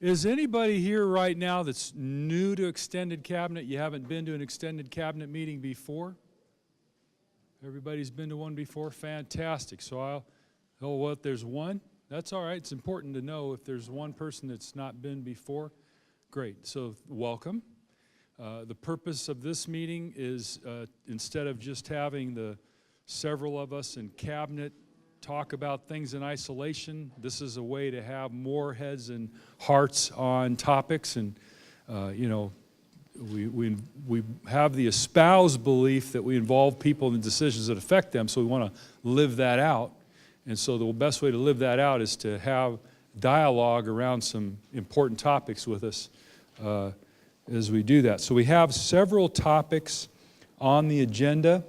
Is anybody here right now that's new to extended cabinet? You haven't been to an extended cabinet meeting before? Everybody's been to one before? Fantastic. So if there's one, that's all right. It's important to know if there's one person that's not been before. Great. So welcome. The purpose of this meeting is instead of just having the several of us in cabinet talk about things in isolation, this is a way to have more heads and hearts on topics. And you know, we have the espoused belief that we involve people in decisions that affect them, so we want to live that out. And so the best way to live that out is to have dialogue around some important topics with us as we do that. So we have several topics on the agenda,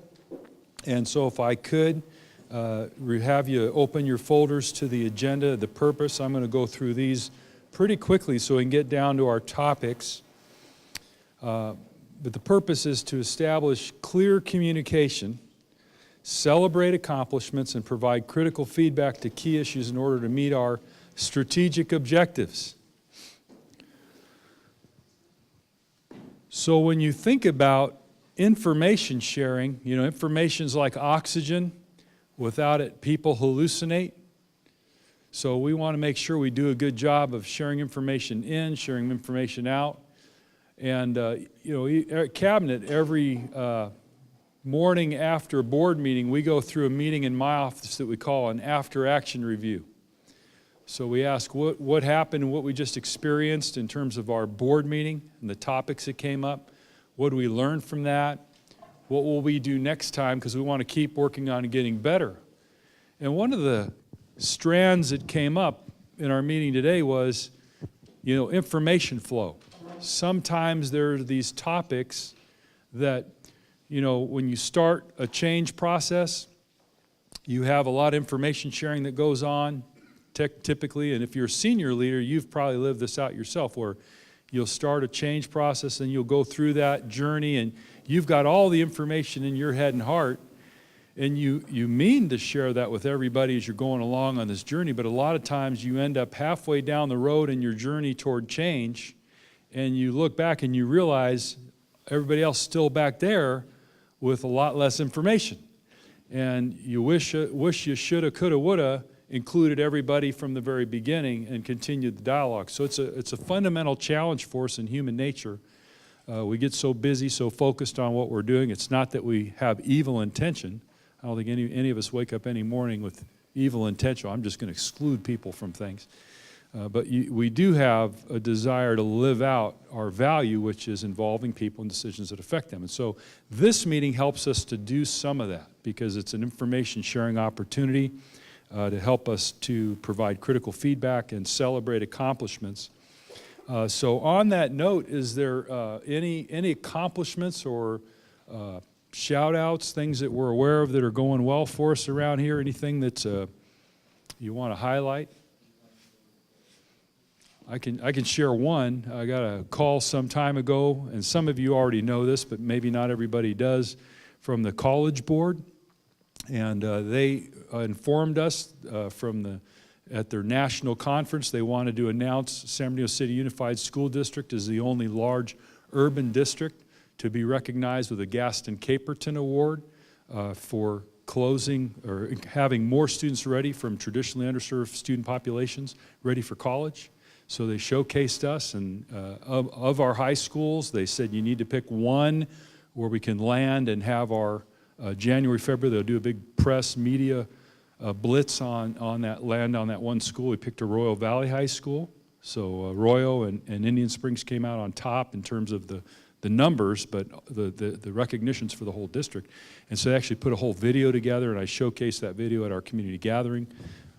and so if I could have you open your folders to the agenda, the purpose. I'm going to go through these pretty quickly so we can get down to our topics. But the purpose is to establish clear communication, celebrate accomplishments, and provide critical feedback to key issues in order to meet our strategic objectives. So when you think about information sharing, you know, information's like oxygen. Without it, people hallucinate. So we want to make sure we do a good job of sharing information in, sharing information out. And, you know, at Cabinet, every morning after a board meeting, we go through a meeting in my office that we call an after-action review. So we ask what happened and what we just experienced in terms of our board meeting and the topics that came up. What do we learn from that? What will we do next time? Because we want to keep working on getting better. And one of the strands that came up in our meeting today was, you know, information flow. Sometimes there are these topics that, you know, when you start a change process, you have a lot of information sharing that goes on typically. And if you're a senior leader, you've probably lived this out yourself, where you'll start a change process and you'll go through that journey and you've got all the information in your head and heart, and you mean to share that with everybody as you're going along on this journey, but a lot of times you end up halfway down the road in your journey toward change, and you look back and you realize everybody else still back there with a lot less information. And you wish you shoulda, coulda, woulda included everybody from the very beginning and continued the dialogue. So it's a fundamental challenge for us in human nature. We get so busy, so focused on what we're doing. It's not that we have evil intention. I don't think any of us wake up any morning with evil intention. I'm just going to exclude people from things. But we do have a desire to live out our value, which is involving people in decisions that affect them. And so this meeting helps us to do some of that, because it's an information sharing opportunity to help us to provide critical feedback and celebrate accomplishments. So on that note, is there any accomplishments or shout outs, things that we're aware of that are going well for us around here? Anything that you want to highlight? I can share one. I got a call some time ago, and some of you already know this, but maybe not everybody does, from the college board. And they informed us at their national conference, they wanted to announce San Bernardino City Unified School District as the only large urban district to be recognized with a Gaston Caperton Award for closing or having more students ready from traditionally underserved student populations ready for college. So they showcased us, and of our high schools, they said you need to pick one where we can land and have our January, February, they'll do a big press media blitz on that one school. We picked Arroyo Valley High School. So Arroyo and Indian Springs came out on top in terms of the numbers, but the recognitions for the whole district. And so they actually put a whole video together, and I showcased that video at our community gathering.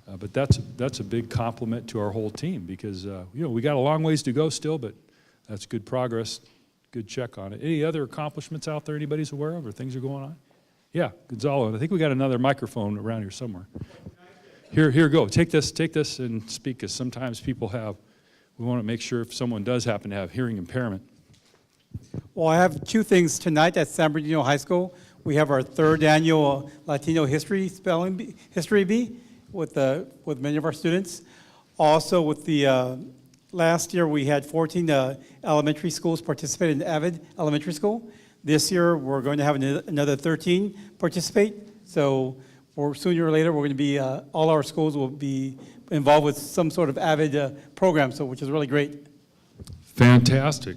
But that's a big compliment to our whole team, because you know, we got a long ways to go still, but that's good progress. Good check on it. Any other accomplishments out there anybody's aware of, or things are going on? Yeah, Gonzalo. I think we got another microphone around here somewhere. Here, go. Take this and speak, because sometimes people we want to make sure if someone does happen to have hearing impairment. Well, I have two things tonight at San Bernardino High School. We have our third annual Latino History Bee with many of our students. Also with the last year we had 14 elementary schools participate in Avid Elementary School. This year we're going to have another 13 participate. So sooner or later we're going to be, all our schools will be involved with some sort of Avid program, so which is really great. Fantastic.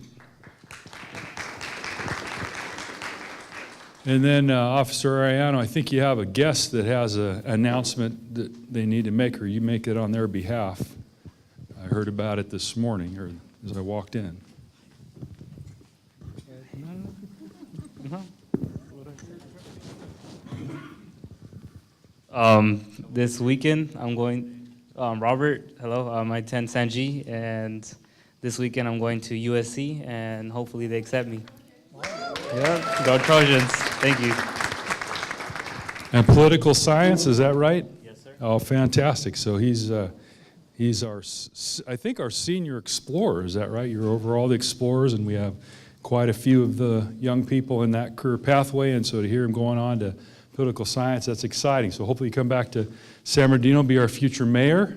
And then Officer Arellano, I think you have a guest that has an announcement that they need to make, or you make it on their behalf. I heard about it this morning, or as I walked in. This weekend, I'm going, Robert, hello, I attend Sanji, and this weekend I'm going to USC, and hopefully they accept me. Yeah, go Trojans. Thank you. And political science, is that right? Yes, sir. Oh, fantastic. So he's our, I think our senior explorer, is that right? You're over all the explorers, and we have quite a few of the young people in that career pathway, and so to hear him going on to political science, that's exciting. So hopefully you come back to San Bernardino, be our future mayor,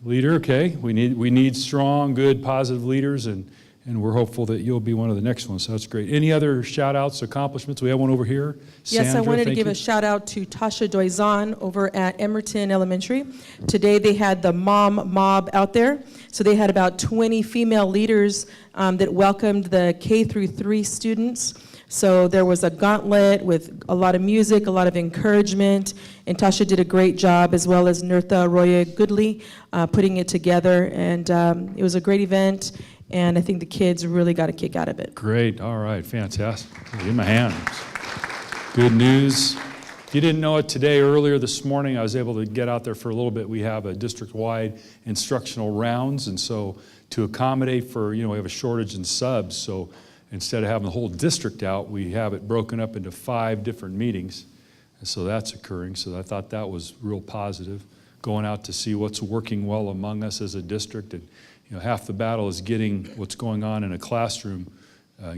leader, okay? We need strong, good, positive leaders, and we're hopeful that you'll be one of the next ones, so that's great. Any other shout-outs, accomplishments? We have one over here. Yes, Sandra, I wanted to thank give you. a shout out to Tasha Doizan over at Emerton Elementary. Today they had the mom mob out there. So they had about 20 female leaders that welcomed the K through 3 students. So there was a gauntlet with a lot of music, a lot of encouragement, and Tasha did a great job, as well as Nirtha Arroyo Goodley, putting it together. And it was a great event, and I think the kids really got a kick out of it. Great, all right, fantastic. Give him a hand. Good news. If you didn't know it today, earlier this morning, I was able to get out there for a little bit. We have a district-wide instructional rounds, and so to accommodate for, we have a shortage in subs, so instead of having the whole district out, we have it broken up into 5 different meetings, and so that's occurring. So I thought that was real positive, going out to see what's working well among us as a district. And half the battle is getting what's going on in a classroom,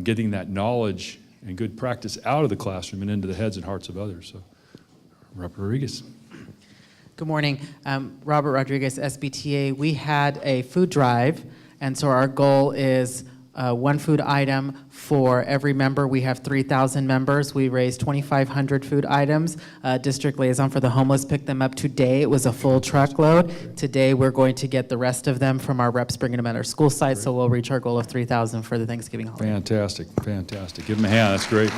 getting that knowledge and good practice out of the classroom and into the heads and hearts of others. So, Robert Rodriguez. Good morning. Robert Rodriguez, SBTA. We had a food drive, and so our goal is one food item for every member. We have 3,000 members. We raised 2,500 food items. District Liaison for the Homeless picked them up today. It was a full truckload. Today we're going to get the rest of them from our reps bringing them at our school site, so we'll reach our goal of 3,000 for the Thanksgiving holiday. Fantastic, fantastic. Give them a hand, that's great.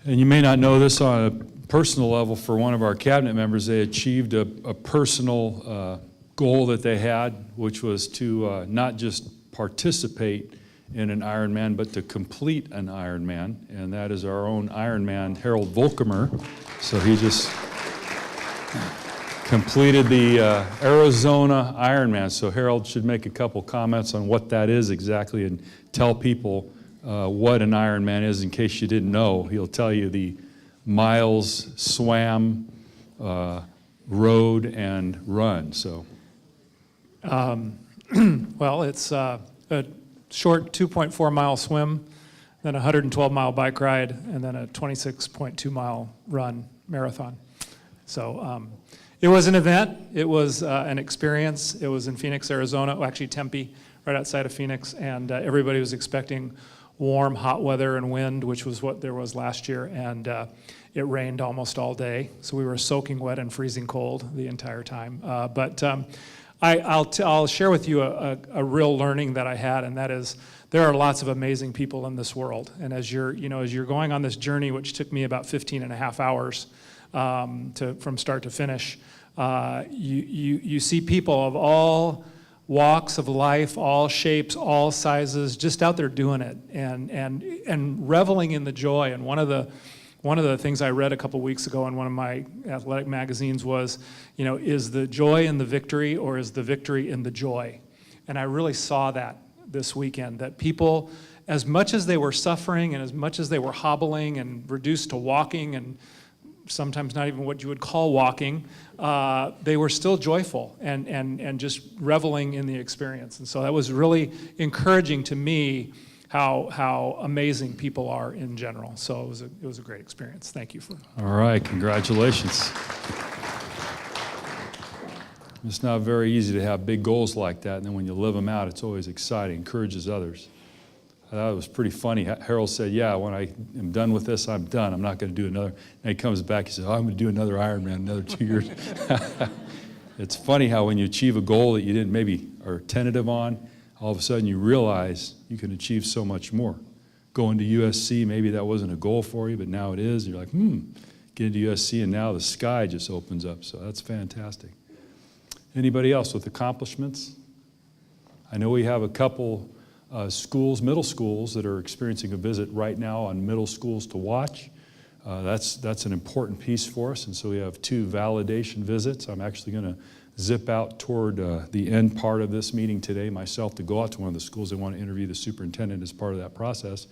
And you may not know this on a personal level, for one of our cabinet members, they achieved a personal goal that they had, which was to not just participate in an Ironman, but to complete an Ironman, and that is our own Ironman, Harold Volkemer. So he just completed the Arizona Ironman. So Harold should make a couple comments on what that is exactly and tell people what an Ironman is in case you didn't know. He'll tell you the miles swam, rode, and run. So. Well, it's a short 2.4-mile swim, then a 112-mile bike ride, and then a 26.2-mile run marathon. So it was an event. It was an experience. It was in Phoenix, Arizona, well, actually Tempe, right outside of Phoenix, and everybody was expecting warm, hot weather and wind, which was what there was last year, and it rained almost all day. So we were soaking wet and freezing cold the entire time. I'll share with you a real learning that I had, and that is there are lots of amazing people in this world. And as you're going on this journey, which took me about 15 and a half hours from start to finish, you see people of all walks of life, all shapes, all sizes, just out there doing it and reveling in the joy. And one of the things I read a couple weeks ago in one of my athletic magazines was, is the joy in the victory, or is the victory in the joy? And I really saw that this weekend, that people, as much as they were suffering and as much as they were hobbling and reduced to walking and sometimes not even what you would call walking, they were still joyful and just reveling in the experience. And so that was really encouraging to me, how amazing people are in general. So it was a great experience. Thank you for. All right, congratulations. It's not very easy to have big goals like that, and then when you live them out, it's always exciting, encourages others. I thought it was pretty funny. Harold said, yeah, when I am done with this, I'm done. I'm not going to do another. And he comes back, he says, oh, I'm going to do another Ironman, another 2 years. It's funny how when you achieve a goal that you didn't maybe are tentative on, all of a sudden you realize you can achieve so much more. Going to USC, maybe that wasn't a goal for you, but now it is. You're like, get into USC, and now the sky just opens up. So that's fantastic. Anybody else with accomplishments? I know we have a couple schools, middle schools, that are experiencing a visit right now on middle schools to watch. That's an important piece for us, and so we have 2 validation visits. I'm actually going to zip out toward the end part of this meeting today myself to go out to one of the schools. I want to interview the superintendent as part of that process.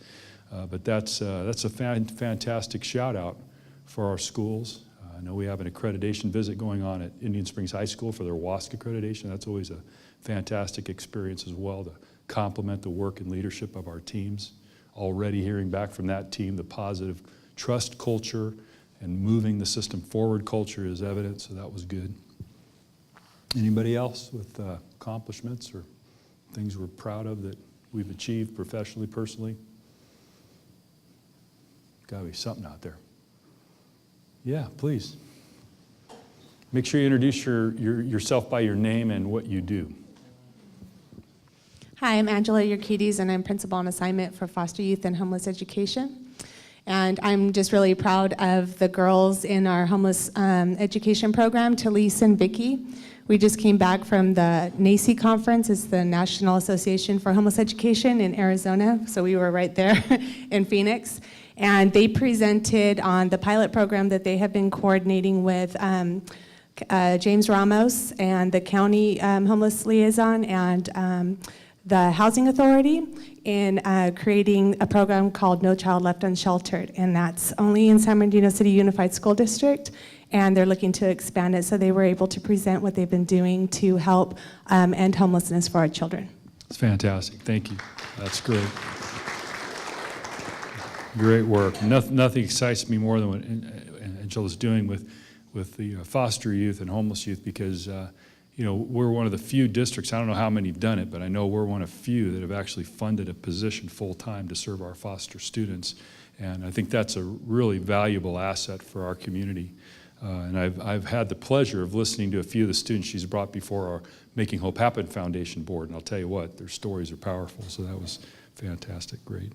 But that's a fantastic shout out for our schools. I know we have an accreditation visit going on at Indian Springs High School for their WASC accreditation. That's always a fantastic experience as well to complement the work and leadership of our teams. Already hearing back from that team, the positive trust culture and moving the system forward culture is evident, so that was good. Anybody else with accomplishments or things we're proud of that we've achieved professionally, personally? Got to be something out there. Yeah, please. Make sure you introduce yourself by your name and what you do. Hi, I'm Angela Yerkides, and I'm principal on assignment for foster youth and homeless education. And I'm just really proud of the girls in our homeless education program, Talise and Vicky. We just came back from the NACE conference. It's the National Association for Homeless Education in Arizona, so we were right there in Phoenix. And they presented on the pilot program that they have been coordinating with James Ramos and the county homeless liaison and the Housing Authority in creating a program called No Child Left Unsheltered, and that's only in San Bernardino City Unified School District, and they're looking to expand it, so they were able to present what they've been doing to help end homelessness for our children. It's fantastic. Thank you. That's great. Great work. Nothing excites me more than what Angela's doing with the foster youth and homeless youth, because we're one of the few districts, I don't know how many have done it, but I know we're one of few that have actually funded a position full-time to serve our foster students. And I think that's a really valuable asset for our community. And I've had the pleasure of listening to a few of the students she's brought before our Making Hope Happen Foundation board. And I'll tell you what, their stories are powerful. So that was fantastic, great.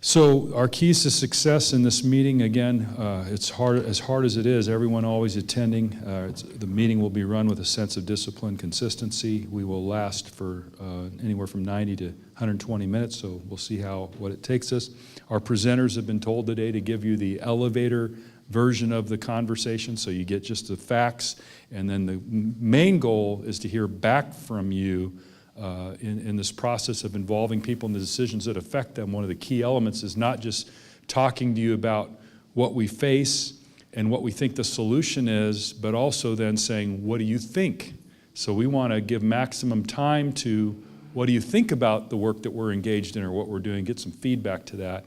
So our keys to success in this meeting, again, it's hard as it is, everyone always attending. The meeting will be run with a sense of discipline, consistency. We will last for anywhere from 90 to 120 minutes, so we'll see what it takes us. Our presenters have been told today to give you the elevator version of the conversation, so you get just the facts, and then the main goal is to hear back from you in this process of involving people in the decisions that affect them. One of the key elements is not just talking to you about what we face and what we think the solution is, but also then saying, what do you think? So we want to give maximum time to what do you think about the work that we're engaged in or what we're doing, get some feedback to that,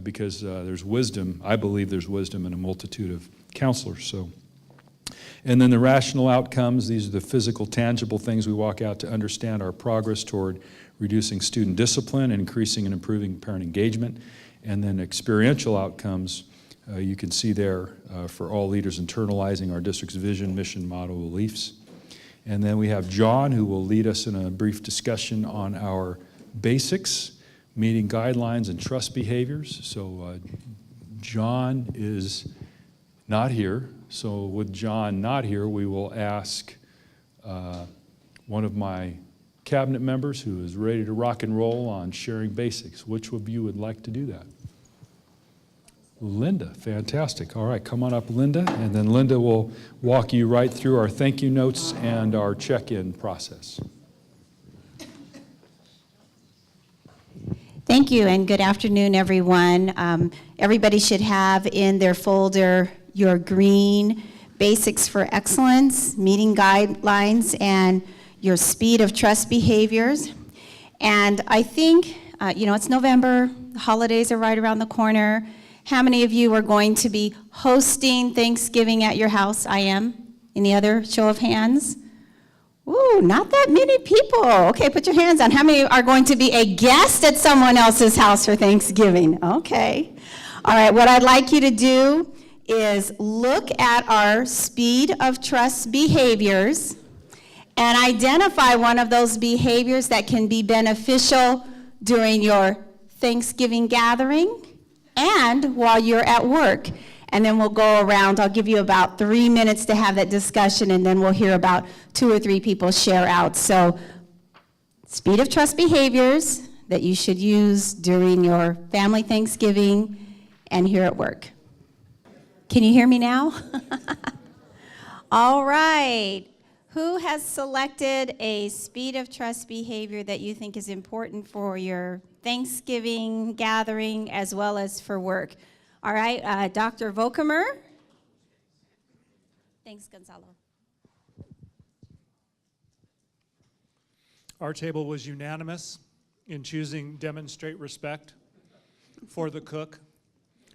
because there's wisdom, I believe there's wisdom in a multitude of counselors. So. And then the rational outcomes, these are the physical, tangible things we walk out to understand our progress toward reducing student discipline and increasing and improving parent engagement. And then experiential outcomes, you can see there for all leaders internalizing our district's vision, mission, motto, beliefs. And then we have John, who will lead us in a brief discussion on our basics, meeting guidelines and trust behaviors. So John is not here. So with John not here, we will ask one of my cabinet members who is ready to rock and roll on sharing basics. Which of you would like to do that? Linda, fantastic. All right, come on up, Linda. And then Linda will walk you right through our thank you notes and our check-in process. Thank you, and good afternoon, everyone. Everybody should have in their folder your green Basics for Excellence, meeting guidelines, and your speed of trust behaviors. And I think, it's November, the holidays are right around the corner. How many of you are going to be hosting Thanksgiving at your house? I am. Any other show of hands? Ooh, not that many people. Okay, put your hands on. How many are going to be a guest at someone else's house for Thanksgiving? Okay. All right, what I'd like you to do is look at our speed of trust behaviors and identify one of those behaviors that can be beneficial during your Thanksgiving gathering and while you're at work. And then we'll go around. I'll give you about 3 minutes to have that discussion, and then we'll hear about 2 or 3 people share out. So, speed of trust behaviors that you should use during your family Thanksgiving and here at work. Can you hear me now? All right. Who has selected a speed of trust behavior that you think is important for your Thanksgiving gathering as well as for work? All right, Dr. Vokamer. Thanks, Gonzalo. Our table was unanimous in choosing demonstrate respect for the cook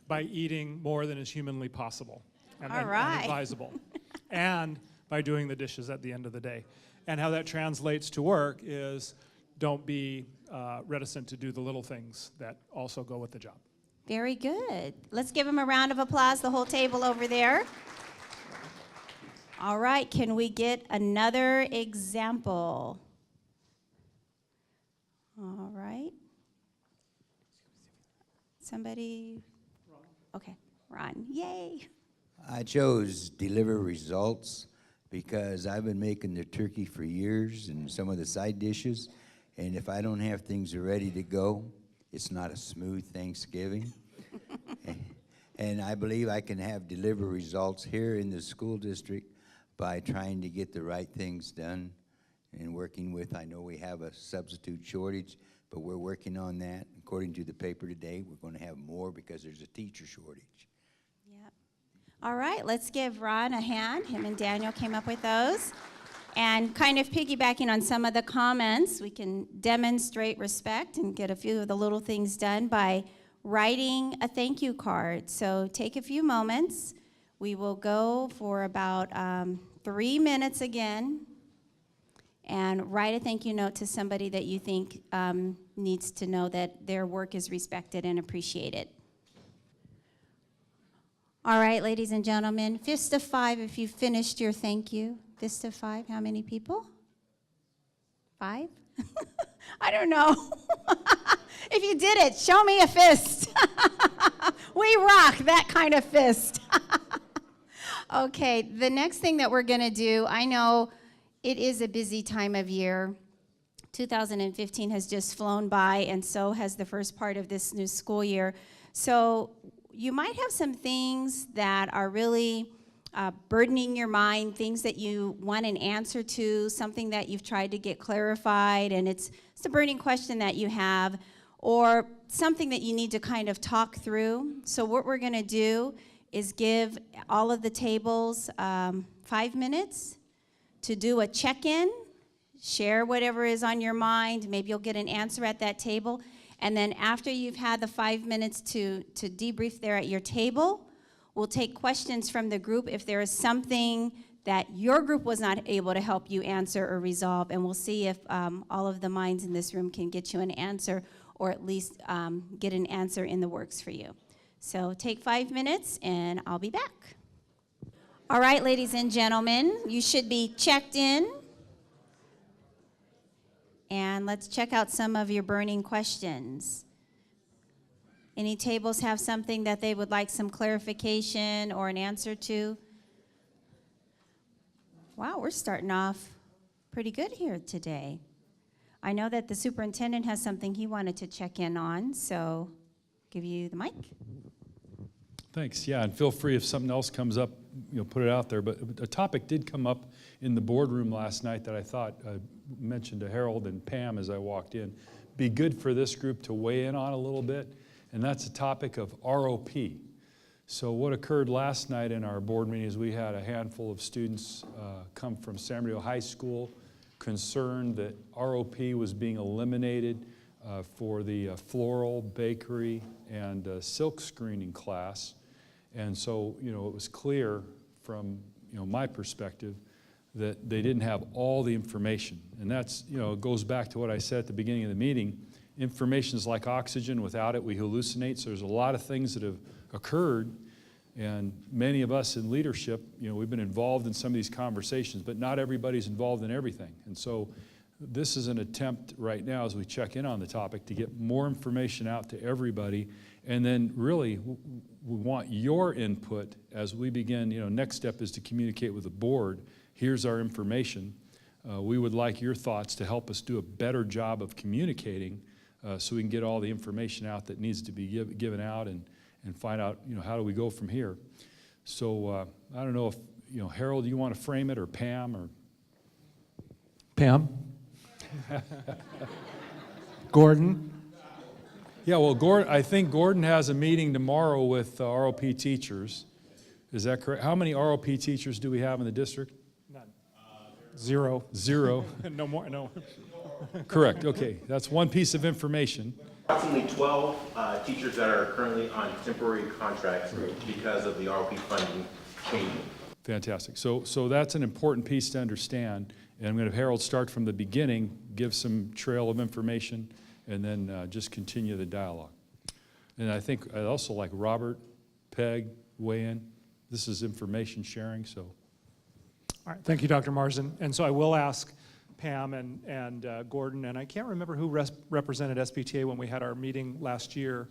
by eating more than is humanly possible and advisable, and by doing the dishes at the end of the day. And how that translates to work is don't be reticent to do the little things that also go with the job. Very good. Let's give them a round of applause, the whole table over there. All right, can we get another example? All right. Somebody? Okay, Ron, yay. I chose deliver results because I've been making the turkey for years and some of the side dishes, and if I don't have things ready to go, it's not a smooth Thanksgiving. And I believe I can have deliver results here in the school district by trying to get the right things done and working with, I know we have a substitute shortage, but we're working on that. According to the paper today, we're going to have more because there's a teacher shortage. Yep. All right, let's give Ron a hand. Him and Daniel came up with those. And kind of piggybacking on some of the comments, we can demonstrate respect and get a few of the little things done by writing a thank you card. So take a few moments. We will go for about 3 minutes again and write a thank you note to somebody that you think needs to know that their work is respected and appreciated. All right, ladies and gentlemen, fist of 5 if you finished your thank you. Fist of 5, how many people? 5? I don't know. If you did it, show me a fist. We rock that kind of fist. Okay, the next thing that we're going to do, I know it is a busy time of year. 2015 has just flown by, and so has the first part of this new school year. So you might have some things that are really burdening your mind, things that you want an answer to, something that you've tried to get clarified, and it's a burning question that you have, or something that you need to kind of talk through. So what we're going to do is give all of the tables 5 minutes to do a check-in, share whatever is on your mind. Maybe you'll get an answer at that table. And then after you've had the 5 minutes to debrief there at your table, we'll take questions from the group if there is something that your group was not able to help you answer or resolve, and we'll see if all of the minds in this room can get you an answer, or at least get an answer in the works for you. So take 5 minutes, and I'll be back. All right, ladies and gentlemen, you should be checked in. And let's check out some of your burning questions. Any tables have something that they would like some clarification or an answer to? Wow, we're starting off pretty good here today. I know that the superintendent has something he wanted to check in on, so give you the mic. Thanks. Yeah, and feel free if something else comes up, put it out there. But a topic did come up in the boardroom last night that I thought I mentioned to Harold and Pam as I walked in. Be good for this group to weigh in on a little bit, and that's the topic of ROP. So what occurred last night in our board meeting is we had a handful of students come from San Bernardino High School concerned that ROP was being eliminated for the floral, bakery, and silk screening class. And so, it was clear from, my perspective that they didn't have all the information. And that's, it goes back to what I said at the beginning of the meeting. Information is like oxygen. Without it, we hallucinate. So there's a lot of things that have occurred. And many of us in leadership, we've been involved in some of these conversations, but not everybody's involved in everything. And so this is an attempt right now as we check in on the topic to get more information out to everybody. And then really, we want your input as we begin. Next step is to communicate with the board. Here's our information. We would like your thoughts to help us do a better job of communicating so we can get all the information out that needs to be given out and find out, how do we go from here. So I don't know if, Harold, you want to frame it, or Pam, or? Pam? Gordon? Yeah, well, I think Gordon has a meeting tomorrow with ROP teachers. Is that correct? How many ROP teachers do we have in the district? None. Zero. Zero. No more, no. Correct, okay. That's one piece of information. Approximately 12 teachers that are currently on temporary contracts because of the ROP funding changing. Fantastic. So that's an important piece to understand. And I'm going to have Harold start from the beginning, give some trail of information, and then just continue the dialogue. And I think I'd also like Robert, Peg, weigh in. This is information sharing, so. All right, thank you, Dr. Marsden. And so I will ask Pam and Gordon, and I can't remember who represented SBTA when we had our meeting last year.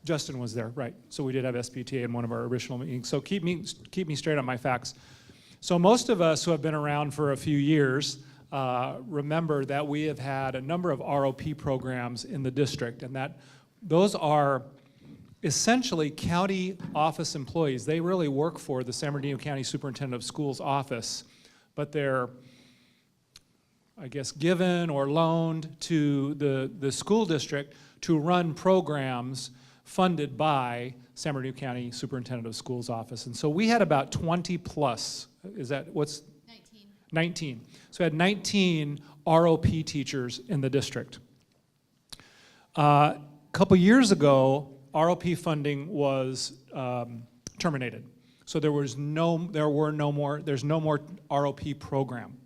Justin was there, right. So we did have SBTA in one of our original meetings. So keep me straight on my facts. So most of us who have been around for a few years remember that we have had a number of ROP programs in the district, and that those are essentially county office employees. They really work for the San Bernardino County Superintendent of Schools office, but they're, I guess, given or loaned to the school district to run programs funded by San Bernardino County Superintendent of Schools office. And so we had about 20 plus, is that what's? 19. 19. So we had 19 ROP teachers in the district. A couple years ago, ROP funding was terminated. So there's no more ROP program,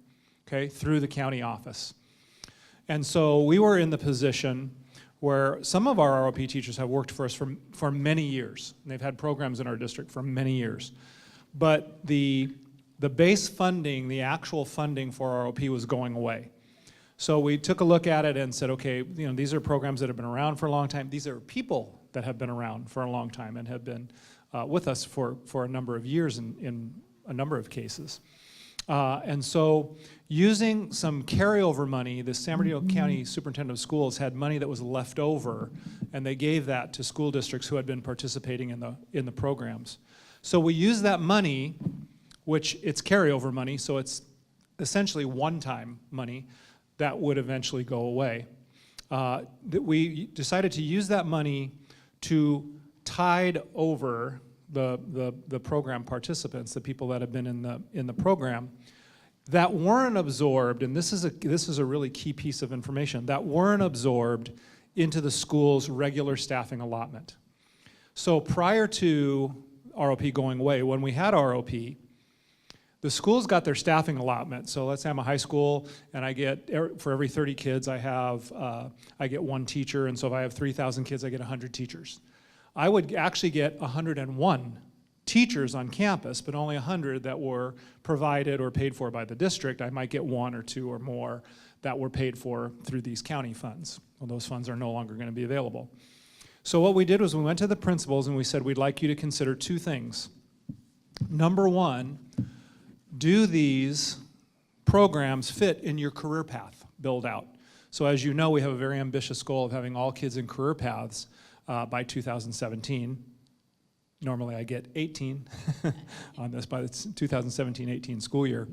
okay, through the county office. And so we were in the position where some of our ROP teachers have worked for us for many years. And they've had programs in our district for many years. But the base funding, the actual funding for ROP was going away. So we took a look at it and said, okay, these are programs that have been around for a long time. These are people that have been around for a long time and have been with us for a number of years in a number of cases. And so using some carryover money, the San Bernardino County Superintendent of Schools had money that was left over, and they gave that to school districts who had been participating in the programs. So we used that money, which it's carryover money, so it's essentially one-time money that would eventually go away. That we decided to use that money to tide over the program participants, the people that have been in the program, that weren't absorbed, and this is a really key piece of information, that weren't absorbed into the school's regular staffing allotment. So prior to ROP going away, when we had ROP, the schools got their staffing allotment. So let's say I'm a high school and I get, for every 30 kids I get one teacher, and so if I have 3,000 kids, I get 100 teachers. I would actually get 101 teachers on campus, but only 100 that were provided or paid for by the district. I might get 1 or 2 or more that were paid for through these county funds. Well, those funds are no longer going to be available. So what we did was we went to the principals and we said, we'd like you to consider 2 things. Number 1, do these programs fit in your career path build out? So as you know, we have a very ambitious goal of having all kids in career paths by 2017. Normally I get 18 on this by the 2017-18 school year.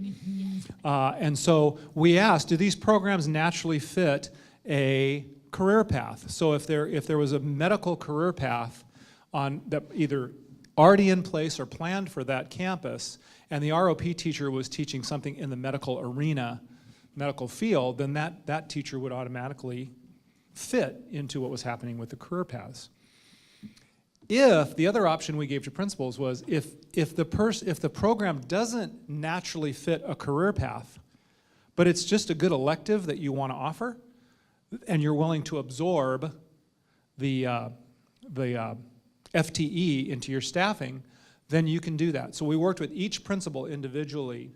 And so we asked, do these programs naturally fit a career path? So if there was a medical career path on that either already in place or planned for that campus, and the ROP teacher was teaching something in the medical arena, medical field, then that teacher would automatically fit into what was happening with the career paths. If the other option we gave to principals was if the program doesn't naturally fit a career path, but it's just a good elective that you want to offer, and you're willing to absorb the FTE into your staffing, then you can do that. So we worked with each principal individually,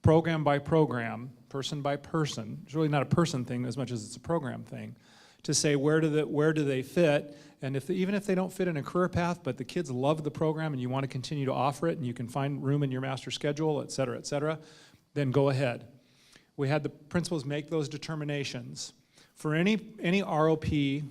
program by program, person by person. It's really not a person thing as much as it's a program thing, to say where do they fit, and even if they don't fit in a career path, but the kids love the program and you want to continue to offer it and you can find room in your master schedule, et cetera, then go ahead. We had the principals make those determinations. For any ROP,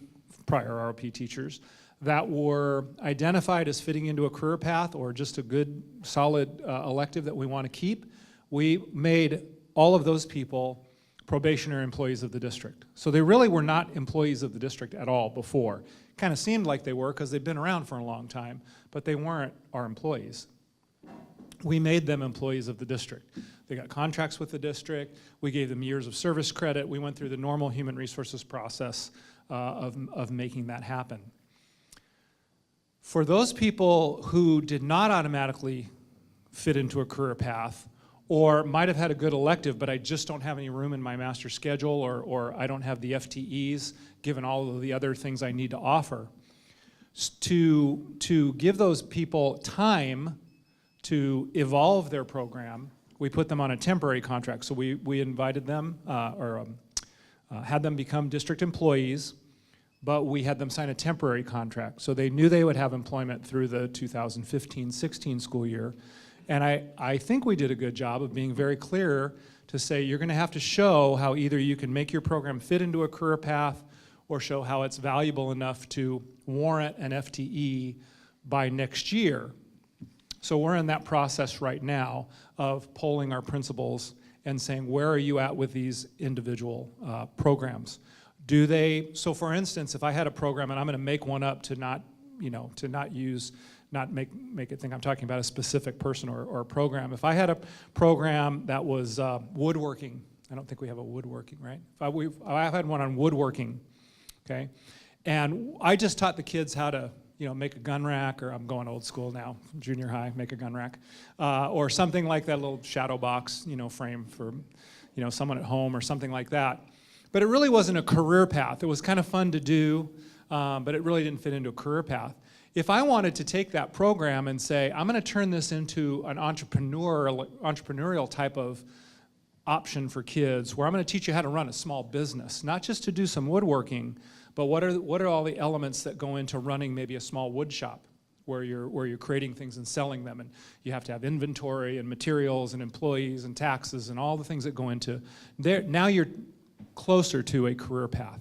prior ROP teachers, that were identified as fitting into a career path or just a good, solid elective that we want to keep, we made all of those people probationary employees of the district. So they really were not employees of the district at all before. Kind of seemed like they were because they'd been around for a long time, but they weren't our employees. We made them employees of the district. They got contracts with the district. We gave them years of service credit. We went through the normal human resources process of making that happen. For those people who did not automatically fit into a career path, or might have had a good elective, but I just don't have any room in my master schedule, or I don't have the FTEs, given all of the other things I need to offer, to give those people time to evolve their program, we put them on a temporary contract. So we invited them, had them become district employees, but we had them sign a temporary contract. So they knew they would have employment through the 2015-16 school year. And I think we did a good job of being very clear to say you're going to have to show how either you can make your program fit into a career path or show how it's valuable enough to warrant an FTE by next year. So we're in that process right now of polling our principals and saying, where are you at with these individual programs? Do they, so for instance, if I had a program, and I'm going to make one up to not make it think I'm talking about a specific person or program. If I had a program that was woodworking, I don't think we have a woodworking, right? I've had one on woodworking, okay? And I just taught the kids how to, make a gun rack, or I'm going old school now, junior high, make a gun rack, or something like that, little shadow box, frame for, someone at home or something like that. But it really wasn't a career path. It was kind of fun to do, but it really didn't fit into a career path. If I wanted to take that program and say, I'm going to turn this into an entrepreneurial type of option for kids, where I'm going to teach you how to run a small business, not just to do some woodworking, but what are all the elements that go into running maybe a small wood shop, where you're creating things and selling them, and you have to have inventory and materials and employees and taxes and all the things that go into there. Now you're closer to a career path.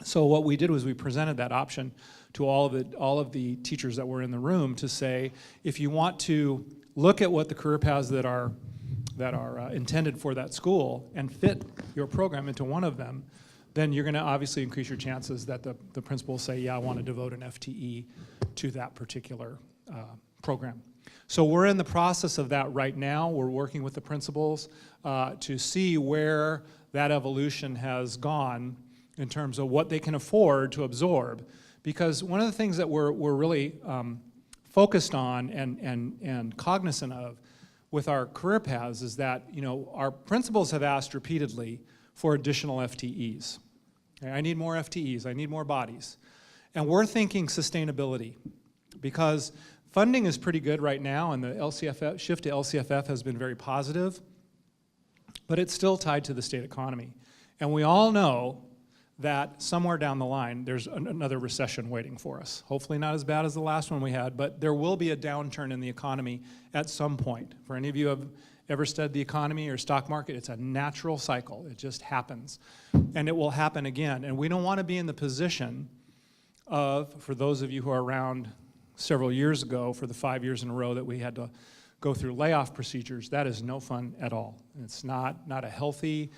So what we did was we presented that option to all of the teachers that were in the room to say, if you want to look at what the career paths that are intended for that school and fit your program into one of them, then you're going to obviously increase your chances that the principal will say, yeah, I want to devote an FTE to that particular program. So we're in the process of that right now. We're working with the principals to see where that evolution has gone in terms of what they can afford to absorb. Because one of the things that we're really focused on and cognizant of with our career paths is that our principals have asked repeatedly for additional FTEs. Okay, I need more FTEs, I need more bodies. And we're thinking sustainability, because funding is pretty good right now, and the LCFF, shift to LCFF has been very positive, but it's still tied to the state economy. And we all know that somewhere down the line, there's another recession waiting for us. Hopefully not as bad as the last one we had, but there will be a downturn in the economy at some point. For any of you who have ever studied the economy or stock market, it's a natural cycle. It just happens. And it will happen again. And we don't want to be in the position of, for those of you who are around several years ago, for the 5 years in a row that we had to go through layoff procedures, that is no fun at all. It's not a healthy,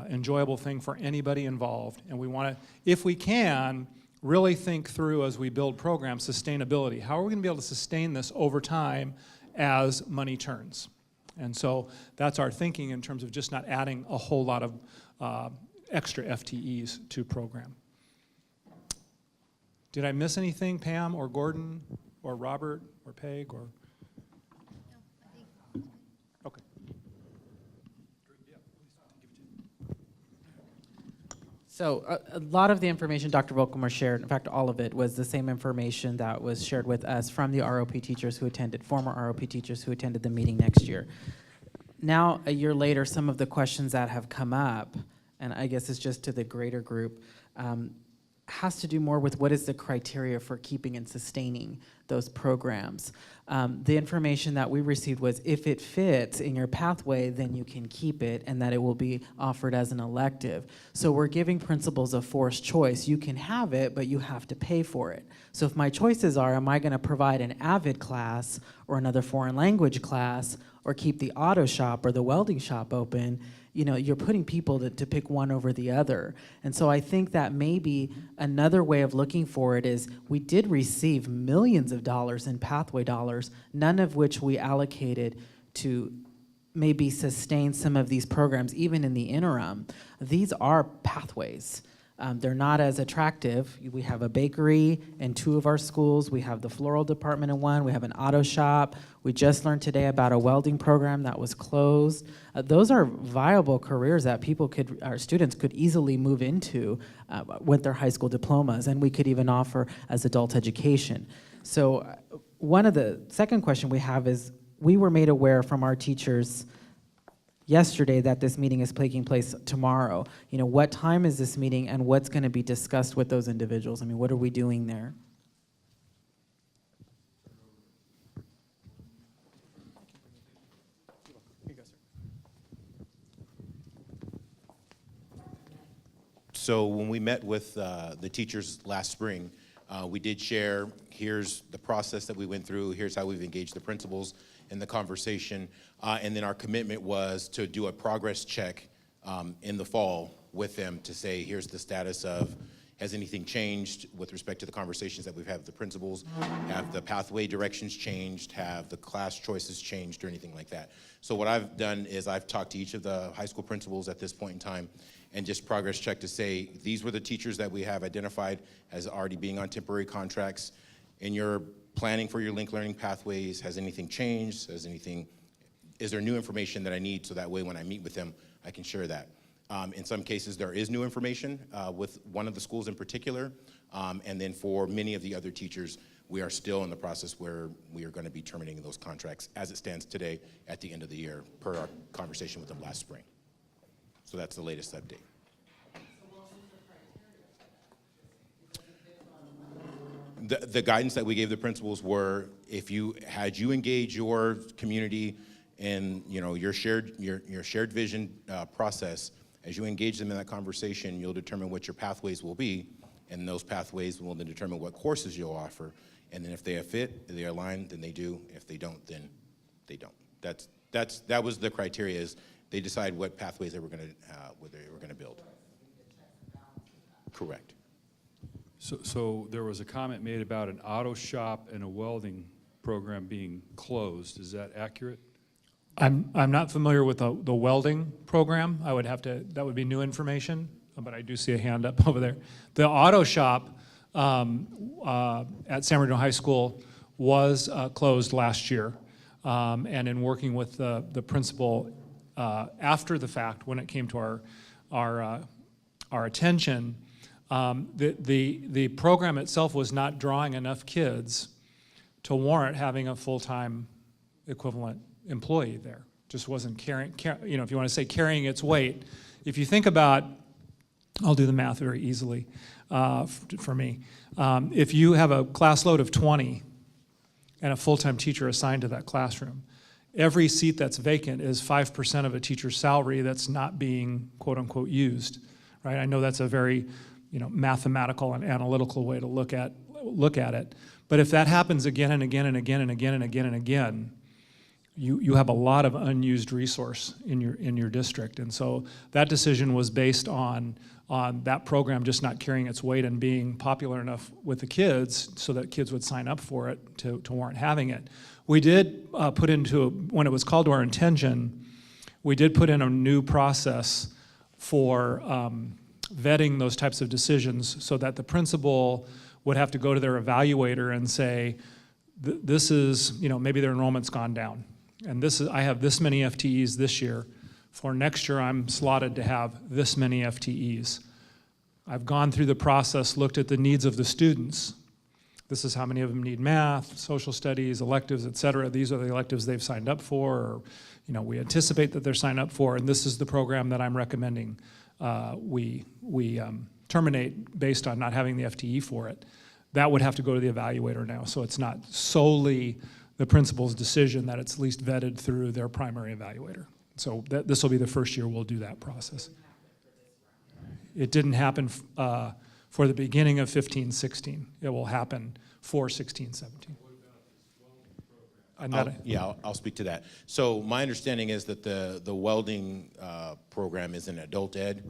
enjoyable thing for anybody involved. And we want to, if we can, really think through as we build programs, sustainability. How are we going to be able to sustain this over time as money turns? And so that's our thinking in terms of just not adding a whole lot of extra FTEs to program. Did I miss anything, Pam or Gordon or Robert or Peg or? Okay. So a lot of the information Dr. Volkmer shared, in fact, all of it, was the same information that was shared with us from the ROP teachers who attended, former ROP teachers who attended the meeting next year. Now, a year later, some of the questions that have come up, and I guess it's just to the greater group, has to do more with what is the criteria for keeping and sustaining those programs. The information that we received was if it fits in your pathway, then you can keep it and that it will be offered as an elective. So we're giving principals a forced choice. You can have it, but you have to pay for it. So if my choices are, am I gonna provide an AVID class or another foreign language class or keep the auto shop or the welding shop open, you know, you're putting people to pick one over the other. And so I think that maybe another way of looking for it is we did receive millions of dollars in pathway dollars, none of which we allocated to maybe sustain some of these programs, even in the interim. These are pathways. They're not as attractive. We have a bakery in 2 of our schools. We have the floral department in 1. We have an auto shop. We just learned today about a welding program that was closed. Those are viable careers that our students could easily move into with their high school diplomas, and we could even offer as adult education. So the second question we have is, we were made aware from our teachers yesterday that this meeting is taking place tomorrow. You know, what time is this meeting and what's going to be discussed with those individuals? I mean, what are we doing there? So when we met with the teachers last spring, we did share, here's the process that we went through, here's how we've engaged the principals in the conversation, and then our commitment was to do a progress check in the fall with them to say, here's the status of, has anything changed with respect to the conversations that we've had with the principals? Have the pathway directions changed? Have the class choices changed or anything like that? So what I've done is I've talked to each of the high school principals at this point in time and just progress check to say, these were the teachers that we have identified as already being on temporary contracts. In your planning for your linked learning pathways, has anything changed? Is there new information that I need so that way when I meet with them, I can share that? In some cases, there is new information with one of the schools in particular. And then for many of the other teachers, we are still in the process where we are going to be terminating those contracts as it stands today at the end of the year per our conversation with them last spring. So that's the latest update. The guidance that we gave the principals were, if you engage your community in your shared vision process, as you engage them in that conversation, you'll determine what your pathways will be, and those pathways will then determine what courses you'll offer. And then if they fit, if they align, then they do. If they don't, then they don't. That was the criteria. Is they decide what pathways they were going to build. Correct. So there was a comment made about an auto shop and a welding program being closed. Is that accurate? I'm not familiar with the welding program. That would be new information, but I do see a hand up over there. The auto shop at San Bernardino High School was closed last year. And in working with the principal after the fact, when it came to our attention, the program itself was not drawing enough kids to warrant having a full-time equivalent employee there. Just wasn't carrying, if you want to say carrying its weight. If you think about, I'll do the math very easily for me. If you have a class load of 20 and a full-time teacher assigned to that classroom, every seat that's vacant is 5% of a teacher's salary that's not being quote-unquote used, right? I know that's a very mathematical and analytical way to look at it. But if that happens again and again and again and again and again and again, you have a lot of unused resource in your district. And so that decision was based on that program just not carrying its weight and being popular enough with the kids so that kids would sign up for it to warrant having it. We did put into, when it was called to our attention, we did put in a new process for vetting those types of decisions so that the principal would have to go to their evaluator and say, this is, maybe their enrollment's gone down. And I have this many FTEs this year. For next year, I'm slotted to have this many FTEs. I've gone through the process, looked at the needs of the students. This is how many of them need math, social studies, electives, et cetera. These are the electives they've signed up for, or we anticipate that they're signed up for, and this is the program that I'm recommending we terminate based on not having the FTE for it. That would have to go to the evaluator now, so it's not solely the principal's decision, that it's at least vetted through their primary evaluator. So this will be the first year we'll do that process. It didn't happen for the beginning of 15-16. It will happen for 16-17. I'll speak to that. So my understanding is that the welding program is an adult ed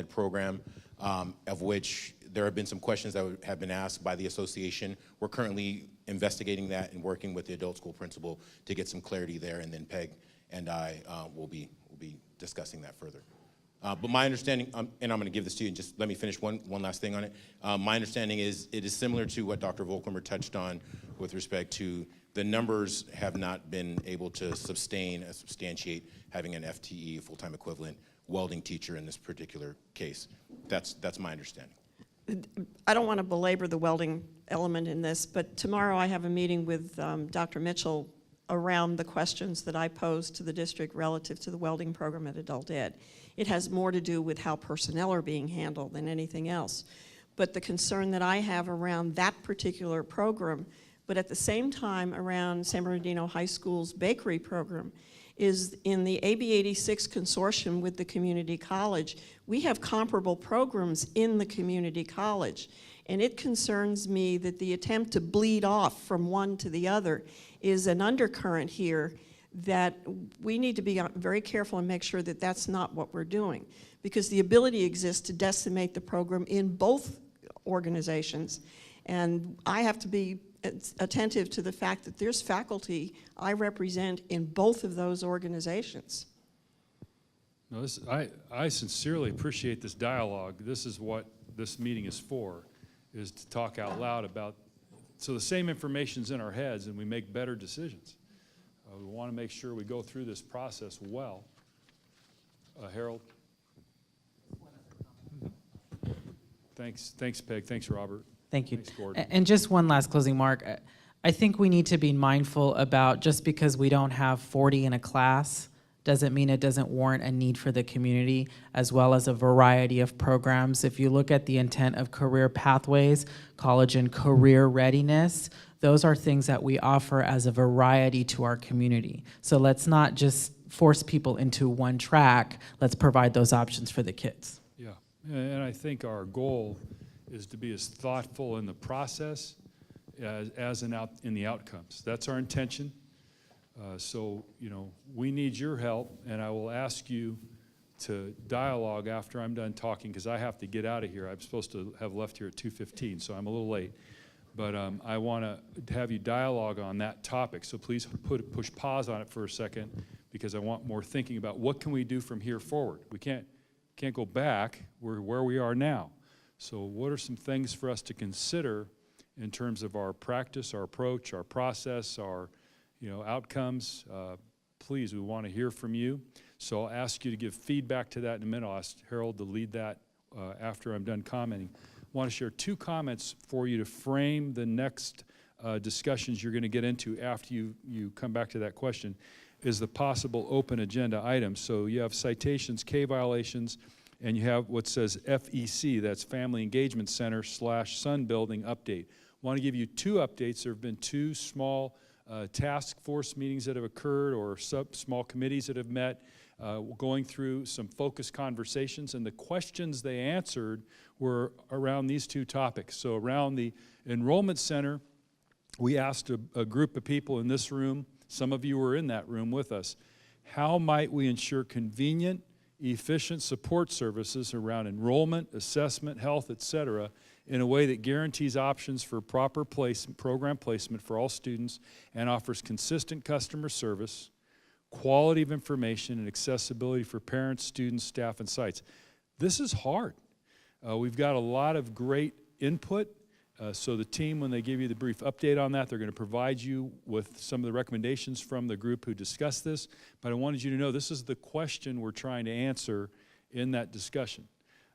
program, of which there have been some questions that have been asked by the association. We're currently investigating that and working with the adult school principal to get some clarity there, and then Peg and I will be discussing that further. But my understanding, and I'm going to give this to you, and just let me finish one last thing on it. My understanding is it is similar to what Dr. Volkmer touched on with respect to the numbers have not been able to substantiate having an FTE, full-time equivalent, welding teacher in this particular case. That's my understanding. I don't want to belabor the welding element in this, but tomorrow I have a meeting with Dr. Mitchell around the questions that I posed to the district relative to the welding program at Adult Ed. It has more to do with how personnel are being handled than anything else. But the concern that I have around that particular program, but at the same time around San Bernardino High School's bakery program, is in the AB 86 consortium with the community college, we have comparable programs in the community college. And it concerns me that the attempt to bleed off from one to the other is an undercurrent here that we need to be very careful and make sure that that's not what we're doing. Because the ability exists to decimate the program in both organizations. And I have to be attentive to the fact that there's faculty I represent in both of those organizations. No, I sincerely appreciate this dialogue. This is what this meeting is for, is to talk out loud about, so the same information's in our heads and we make better decisions. We want to make sure we go through this process well. Harold? Thanks, Peg. Thanks, Robert. Thank you. Thanks, Gordon. And just one last closing remark. I think we need to be mindful about, just because we don't have 40 in a class doesn't mean it doesn't warrant a need for the community, as well as a variety of programs. If you look at the intent of career pathways, college and career readiness, those are things that we offer as a variety to our community. So let's not just force people into one track. Let's provide those options for the kids. Yeah, and I think our goal is to be as thoughtful in the process as in the outcomes. That's our intention. So, we need your help, and I will ask you to dialogue after I'm done talking, because I have to get out of here. I'm supposed to have left here at 2:15, so I'm a little late. But I want to have you dialogue on that topic, so please push pause on it for a second, because I want more thinking about what can we do from here forward. We can't go back. We're where we are now. So what are some things for us to consider in terms of our practice, our approach, our process, our outcomes? Please, we want to hear from you. So I'll ask you to give feedback to that in a minute. I'll ask Harold to lead that after I'm done commenting. I want to share 2 comments for you to frame the next discussions you're going to get into after you come back to that question, is the possible open agenda items. So you have citations, K violations, and you have what says FEC, that's Family Engagement Center / Sun Building update. I want to give you 2 updates. There have been 2 small task force meetings that have occurred, or small committees that have met, going through some focused conversations, and the questions they answered were around these 2 topics. So around the enrollment center, we asked a group of people in this room, some of you were in that room with us, how might we ensure convenient, efficient support services around enrollment, assessment, health, et cetera, in a way that guarantees options for proper program placement for all students and offers consistent customer service, quality of information, and accessibility for parents, students, staff, and sites. This is hard. We've got a lot of great input. So the team, when they give you the brief update on that, they're going to provide you with some of the recommendations from the group who discussed this. But I wanted you to know this is the question we're trying to answer in that discussion.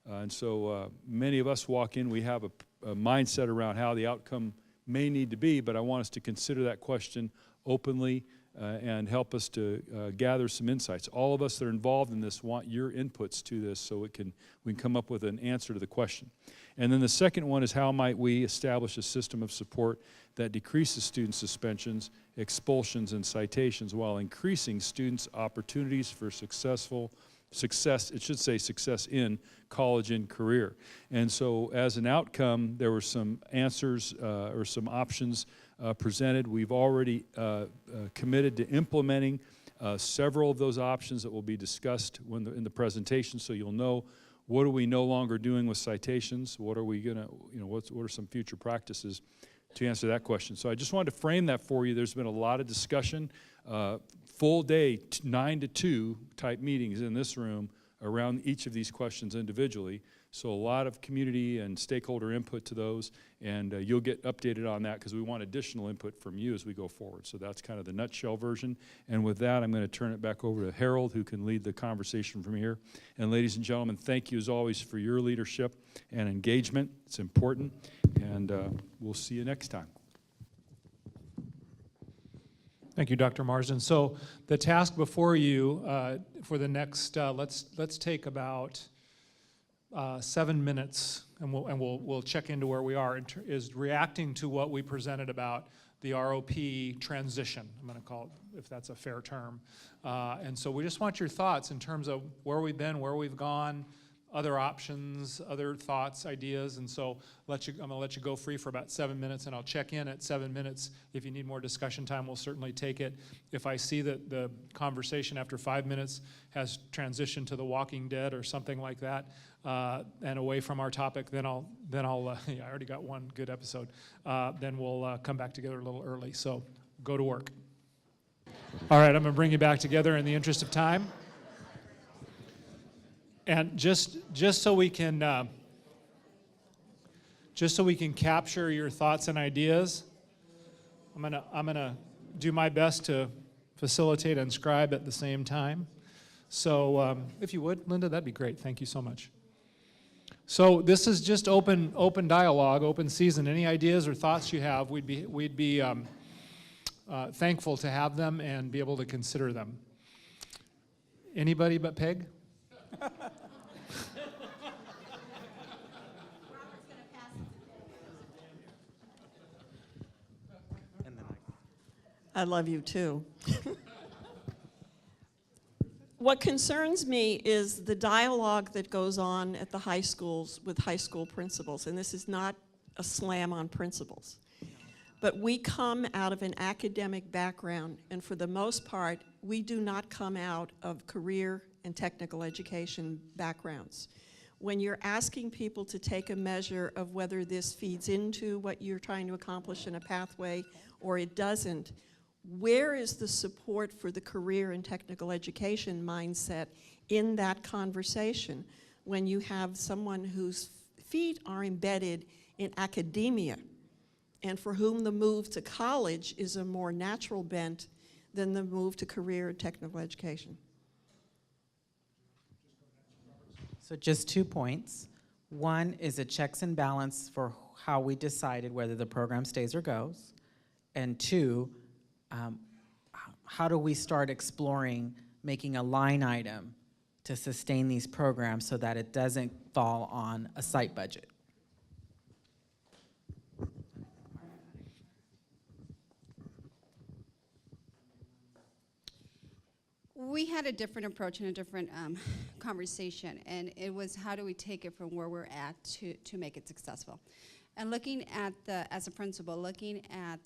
And so many of us walk in, we have a mindset around how the outcome may need to be, but I want us to consider that question openly and help us to gather some insights. All of us that are involved in this want your inputs to this so we can come up with an answer to the question. And then the second one is how might we establish a system of support that decreases student suspensions, expulsions, and citations while increasing students' opportunities for success in college and career. And so as an outcome, there were some answers or some options presented. We've already committed to implementing several of those options that will be discussed in the presentation, so you'll know what are we no longer doing with citations, what are we gonna, what are some future practices to answer that question. So I just wanted to frame that for you. There's been a lot of discussion, full day, 9 to 2 type meetings in this room around each of these questions individually. So a lot of community and stakeholder input to those, and you'll get updated on that because we want additional input from you as we go forward. So that's kind of the nutshell version. And with that, I'm going to turn it back over to Harold, who can lead the conversation from here. And ladies and gentlemen, thank you as always for your leadership and engagement. It's important, and we'll see you next time. Thank you, Dr. Marsden. So the task before you for the next, let's take about 7 minutes, and we'll check into where we are, is reacting to what we presented about the ROP transition, I'm going to call it, if that's a fair term. And so we just want your thoughts in terms of where we've been, where we've gone, other options, other thoughts, ideas, and so I'm going to let you go free for about 7 minutes, and I'll check in at 7 minutes. If you need more discussion time, we'll certainly take it. If I see that the conversation after 5 minutes has transitioned to The Walking Dead or something like that, and away from our topic, then I'll yeah, I already got one good episode. Then we'll come back together a little early. So go to work. All right, I'm going to bring you back together in the interest of time. And just so we can capture your thoughts and ideas, I'm gonna do my best to facilitate and scribe at the same time. So if you would, Linda, that'd be great. Thank you so much. So this is just open dialogue, open season. Any ideas or thoughts you have, we'd be thankful to have them and be able to consider them. Anybody but Peg? I love you too. What concerns me is the dialogue that goes on at the high schools with high school principals, and this is not a slam on principals. But we come out of an academic background, and for the most part, we do not come out of career and technical education backgrounds. When you're asking people to take a measure of whether this feeds into what you're trying to accomplish in a pathway or it doesn't, where is the support for the career and technical education mindset in that conversation when you have someone whose feet are embedded in academia and for whom the move to college is a more natural bent than the move to career and technical education? So just 2 points. One is a checks and balance for how we decided whether the program stays or goes. And two, how do we start exploring making a line item to sustain these programs so that it doesn't fall on a site budget? We had a different approach and a different conversation, and it was how do we take it from where we're at to make it successful. And looking at as a principal, looking at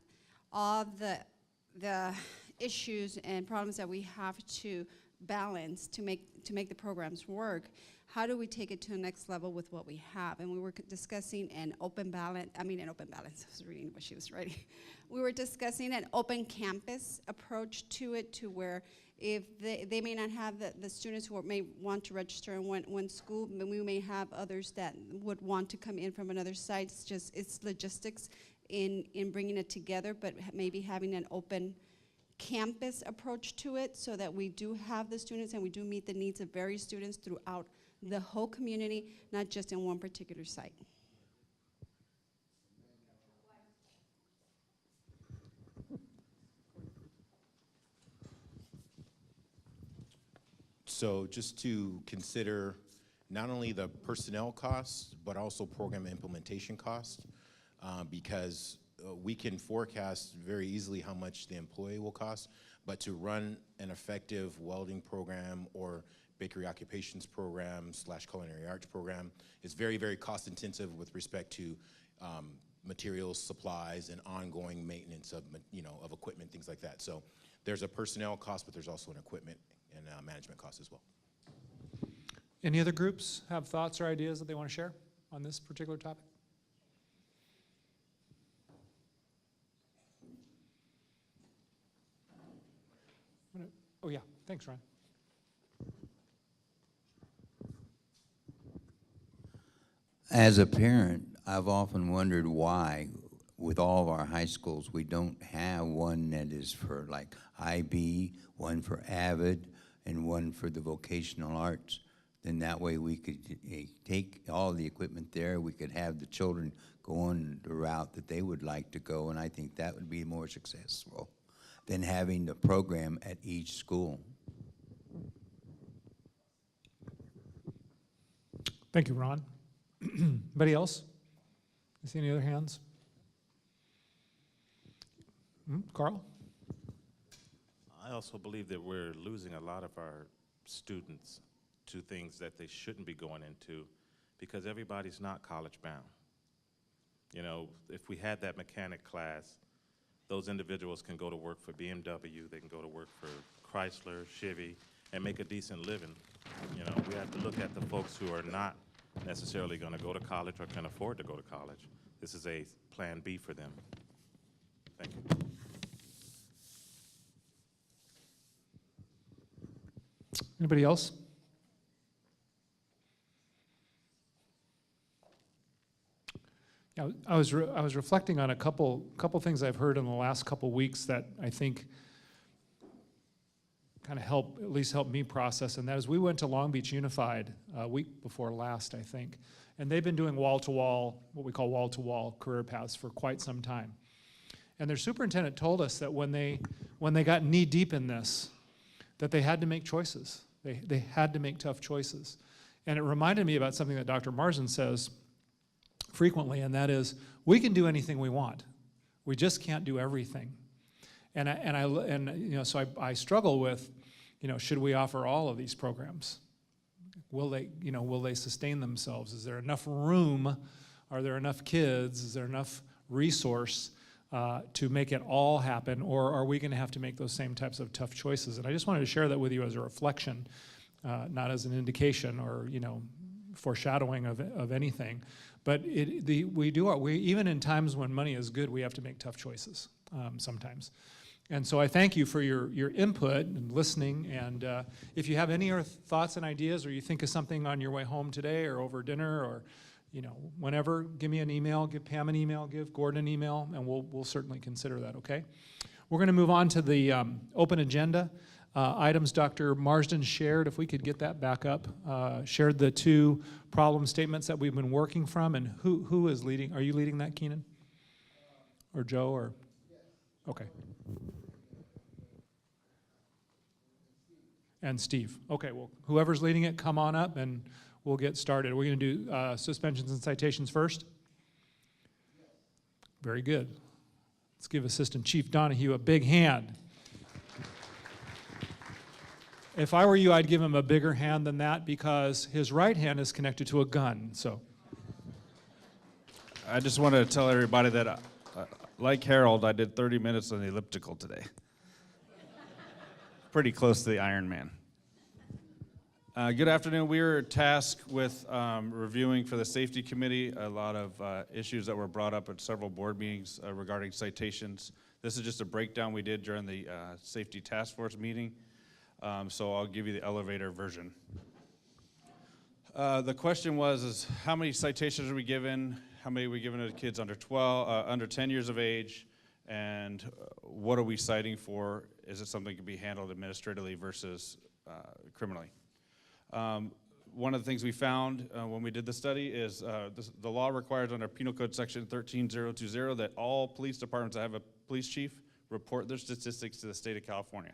all the issues and problems that we have to balance to make the programs work, how do we take it to the next level with what we have? And we were discussing an open balance, I was reading what she was writing. We were discussing an open campus approach to it, to where If they may not have the students who may want to register in one school, but we may have others that would want to come in from another site. It's logistics in bringing it together, but maybe having an open campus approach to it so that we do have the students and we do meet the needs of various students throughout the whole community, not just in one particular site. So just to consider not only the personnel costs, but also program implementation costs, because we can forecast very easily how much the employee will cost, but to run an effective welding program or bakery occupations program / culinary arts program is very, very cost intensive with respect to materials, supplies, and ongoing maintenance of, of equipment, things like that. So there's a personnel cost, but there's also an equipment and management cost as well. Any other groups have thoughts or ideas that they want to share on this particular topic? Oh yeah, thanks, Ryan. As a parent, I've often wondered why, with all of our high schools, we don't have one that is for like IB, one for AVID, and one for the vocational arts. Then that way we could take all the equipment there, we could have the children go on the route that they would like to go, and I think that would be more successful than having the program at each school. Thank you, Ron. Anybody else? I see any other hands? Carl? I also believe that we're losing a lot of our students to things that they shouldn't be going into because everybody's not college bound. You know, if we had that mechanic class, those individuals can go to work for BMW, they can go to work for Chrysler, Chevy, and make a decent living. You know, we have to look at the folks who are not necessarily going to go to college or can afford to go to college. This is a plan B for them. Thank you. Anybody else? Yeah, I was reflecting on a couple things I've heard in the last couple weeks that I think kind of at least help me process, and that is we went to Long Beach Unified a week before last, I think, and they've been doing wall-to-wall, what we call wall-to-wall career paths for quite some time. And their superintendent told us that when they got knee-deep in this, that they had to make choices. They had to make tough choices. And it reminded me about something that Dr. Marsden says frequently, and that is, we can do anything we want. We just can't do everything. So I struggle with, should we offer all of these programs? Will they sustain themselves? Is there enough room? Are there enough kids? Is there enough resource to make it all happen? Or are we going to have to make those same types of tough choices? And I just wanted to share that with you as a reflection, not as an indication or foreshadowing of anything. But we even in times when money is good, we have to make tough choices sometimes. And so I thank you for your input and listening. And if you have any other thoughts and ideas, or you think of something on your way home today or over dinner, or whenever, give me an email, give Pam an email, give Gordon an email, and we'll certainly consider that. Okay. We're going to move on to the open agenda items Dr. Marsden shared. If we could get that back up, shared the 2 problem statements that we've been working from, and who is leading? Are you leading that, Keenan, or Joe, or? Okay. And Steve. Okay, well, whoever's leading it, come on up and we'll get started. Are we going to do suspensions and citations first? Very good. Let's give Assistant Chief Donahue a big hand. If I were you, I'd give him a bigger hand than that because his right hand is connected to a gun, so. I just want to tell everybody that, like Harold, I did 30 minutes on the elliptical today. Pretty close to the Iron Man. Good afternoon. We were tasked with reviewing for the Safety Committee a lot of issues that were brought up at several board meetings regarding citations. This is just a breakdown we did during the Safety Task Force meeting. So I'll give you the elevator version. The question is how many citations are we given? How many are we giving to kids under 10 years of age? And what are we citing for? Is it something that can be handled administratively versus criminally? One of the things we found when we did the study is the law requires under Penal Code Section 13020 that all police departments that have a police chief report their statistics to the state of California.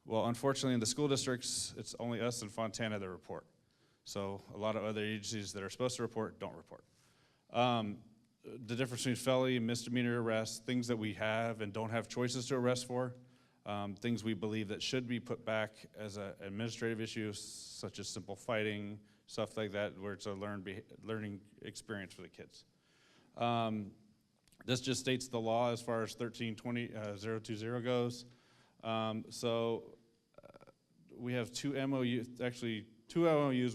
Well, unfortunately, in the school districts, it's only us and Fontana that report. So a lot of other agencies that are supposed to report don't report. The difference between felony and misdemeanor arrests, things that we have and don't have choices to arrest for, things we believe that should be put back as an administrative issue, such as simple fighting, stuff like that, where it's a learning experience for the kids. This just states the law as far as 1320020 goes. We have two MOUs,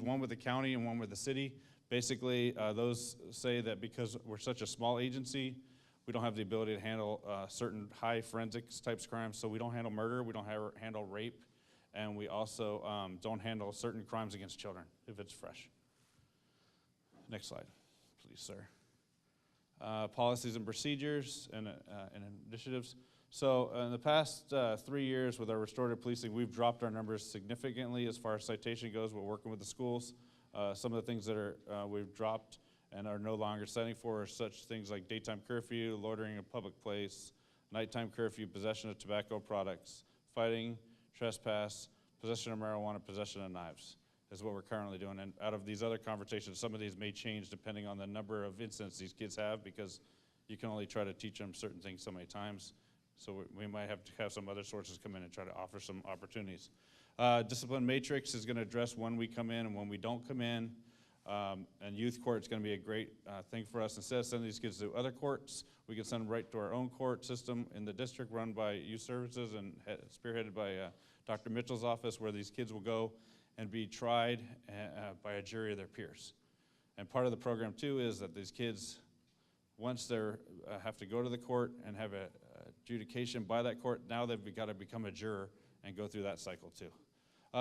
one with the county and one with the city. Basically, those say that because we're such a small agency, we don't have the ability to handle certain high forensics types of crimes. So we don't handle murder, we don't handle rape, and we also don't handle certain crimes against children if it's fresh. Next slide, please, sir. Policies and procedures and initiatives. So in the past 3 years with our restorative policing, we've dropped our numbers significantly as far as citation goes. We're working with the schools. Some of the things that we've dropped and are no longer setting for are such things like daytime curfew, loitering in a public place, nighttime curfew, possession of tobacco products, fighting, trespass, possession of marijuana, possession of knives is what we're currently doing. And out of these other conversations, some of these may change depending on the number of incidents these kids have, because you can only try to teach them certain things so many times. So we might have to have some other sources come in and try to offer some opportunities. Discipline matrix is going to address when we come in and when we don't come in. And youth court is going to be a great thing for us. Instead of sending these kids to other courts, we can send them right to our own court system in the district run by Youth Services and spearheaded by Dr. Mitchell's office, where these kids will go and be tried by a jury of their peers. And part of the program, too, is that these kids, once they have to go to the court and have a adjudication by that court, now they've got to become a juror and go through that cycle, too.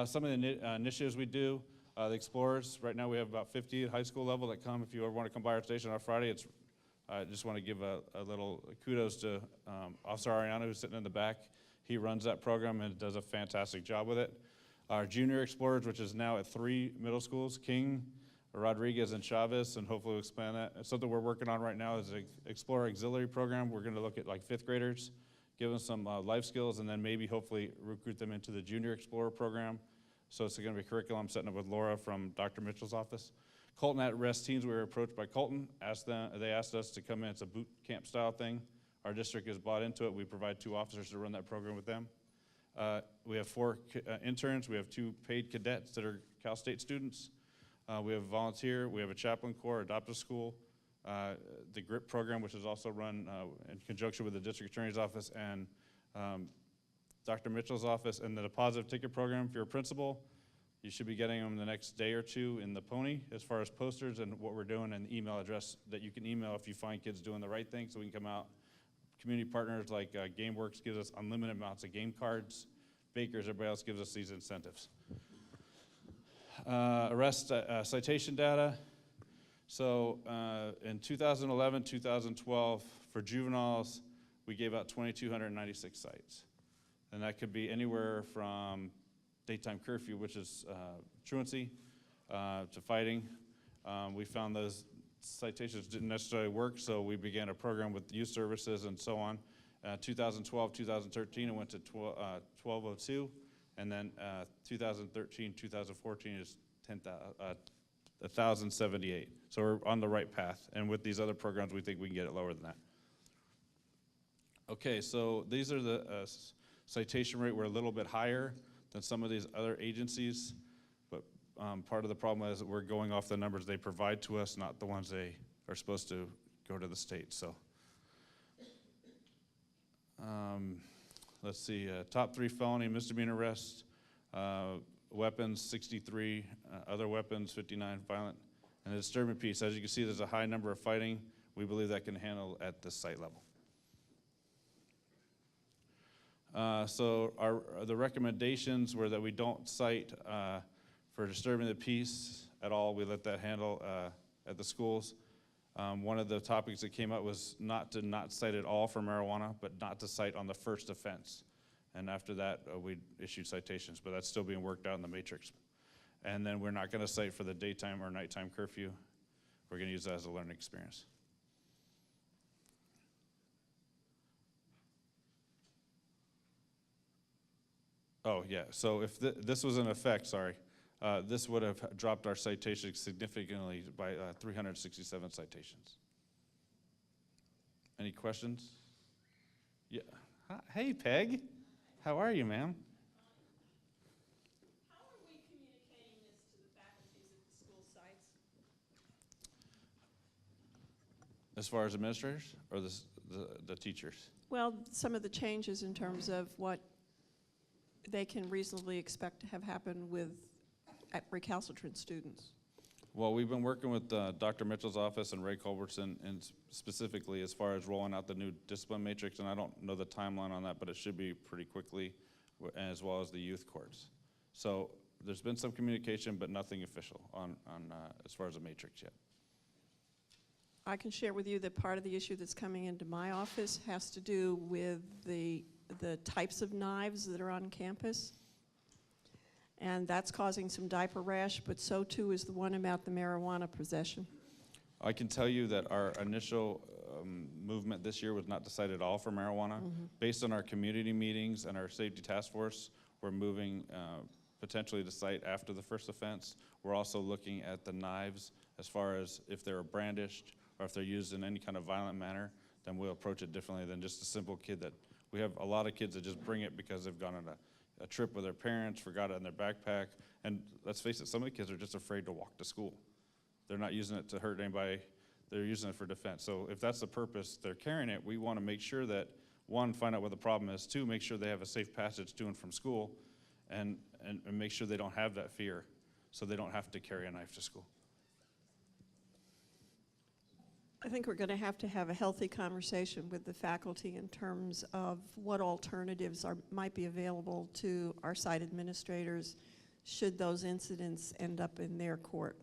Some of the initiatives we do, the Explorers, right now we have about 50 at high school level that come. If you ever want to come by our station on Friday, I just want to give a little kudos to Officer Ariana, who's sitting in the back. He runs that program and does a fantastic job with it. Our Junior Explorers, which is now at 3 middle schools, King, Rodriguez, and Chavez, and hopefully we'll expand that. And something we're working on right now is an Explorer Auxiliary Program. We're going to look at like 5th graders, give them some life skills, and then maybe hopefully recruit them into the Junior Explorer Program. So it's going to be a curriculum I'm setting up with Laura from Dr. Mitchell's office. Colton at-risk teens, we were approached by Colton. They asked us to come in. It's a boot camp style thing. Our district has bought into it. We provide 2 officers to run that program with them. We have 4 interns. We have 2 paid cadets that are Cal State students. We have a volunteer. We have a chaplain corps, adoptive school, the GRIP program, which is also run in conjunction with the district attorney's office and Dr. Mitchell's office, and the deposit ticket program. If you're a principal, you should be getting them the next day or 2 in the Pony as far as posters and what we're doing, and the email address that you can email if you find kids doing the right thing, so we can come out. Community partners like GameWorks gives us unlimited amounts of game cards. Bakers, everybody else gives us these incentives. Arrest citation data. So in 2011, 2012, for juveniles, we gave out 2,296 cites. And that could be anywhere from daytime curfew, which is truancy, to fighting. We found those citations didn't necessarily work, so we began a program with youth services and so on. 2012, 2013, it went to 1202, and then 2013, 2014 is 1,078. So we're on the right path, and with these other programs, we think we can get it lower than that. Okay, so these are the citation rate. We're a little bit higher than some of these other agencies, but part of the problem is that we're going off the numbers they provide to us, not the ones they are supposed to go to the state. So let's see, top 3 felony misdemeanor arrests, weapons 63, other weapons 59, violent, and the disturbing piece. As you can see, there's a high number of fighting. We believe that can handle at the site level. The recommendations were that we don't cite for disturbing the peace at all. We let that handle at the schools. One of the topics that came up was not cite at all for marijuana, but not to cite on the first offense. And after that, we issued citations, but that's still being worked out in the matrix. And then we're not going to cite for the daytime or nighttime curfew. We're going to use that as a learning experience. Oh, yeah, so if this was in effect, this would have dropped our citations significantly by 367 citations. Any questions? Yeah. Hi, hey, Peg. How are you, ma'am? How are we communicating this to the faculties at the school sites? As far as administrators or the teachers? Well, some of the changes in terms of what they can reasonably expect to have happen with recalcitrant students. Well, we've been working with Dr. Mitchell's office and Ray Culbertson, and specifically as far as rolling out the new discipline matrix, and I don't know the timeline on that, but it should be pretty quickly, as well as the youth courts. So there's been some communication, but nothing official on as far as a matrix yet. I can share with you that part of the issue that's coming into my office has to do with the types of knives that are on campus. And that's causing some diaper rash, but so too is the one about the marijuana possession. I can tell you that our initial movement this year was not to cite at all for marijuana. Mm-hmm. Based on our community meetings and our safety task force, we're moving potentially to cite after the first offense. We're also looking at the knives as far as if they're brandished or if they're used in any kind of violent manner, then we'll approach it differently than just a simple kid that, we have a lot of kids that just bring it because they've gone on a trip with their parents, forgot it in their backpack, and let's face it, some of the kids are just afraid to walk to school. They're not using it to hurt anybody, they're using it for defense. So if that's the purpose they're carrying it, we want to make sure that, one, find out what the problem is, two, make sure they have a safe passage to and from school, and make sure they don't have that fear, so they don't have to carry a knife to school. I think we're going to have a healthy conversation with the faculty in terms of what alternatives might be available to our site administrators should those incidents end up in their court.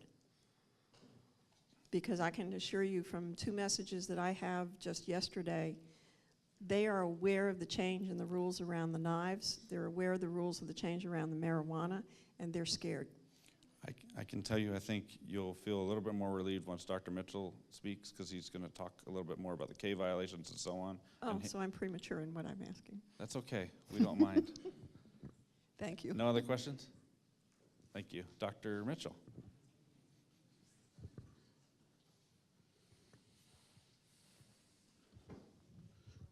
Because I can assure you from 2 messages that I have just yesterday, they are aware of the change in the rules around the knives, they're aware of the rules of the change around the marijuana, and they're scared. I can tell you, I think you'll feel a little bit more relieved once Dr. Mitchell speaks, because he's going to talk a little bit more about the K violations and so on. Oh, so I'm premature in what I'm asking. That's okay. We don't mind. Thank you. No other questions? Thank you. Dr. Mitchell.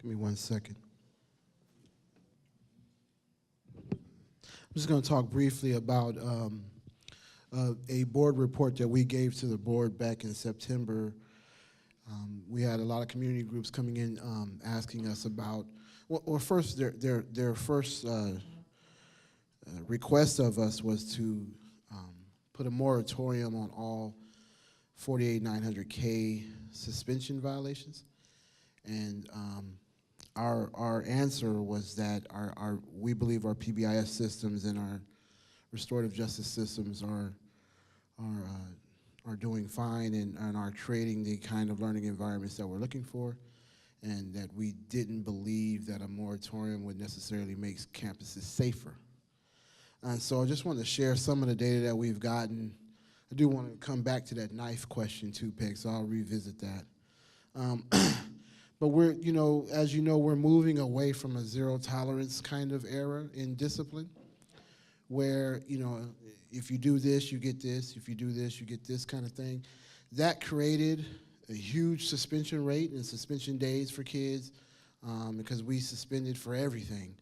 Give me 1 second. I'm just going to talk briefly about a board report that we gave to the board back in September. We had a lot of community groups coming in asking us about, well first, their first request of us was to put a moratorium on all 48900K suspension violations. And our answer was that we believe our PBIS systems and our restorative justice systems are doing fine and are creating the kind of learning environments that we're looking for, and that we didn't believe that a moratorium would necessarily make campuses safer. And so I just want to share some of the data that we've gotten. I do want to come back to that knife question too, Peg, so I'll revisit that. But we're, as you know, we're moving away from a zero tolerance kind of era in discipline, where, if you do this, you get this. If you do this, you get this kind of thing. That created a huge suspension rate and suspension days for kids because we suspended for everything.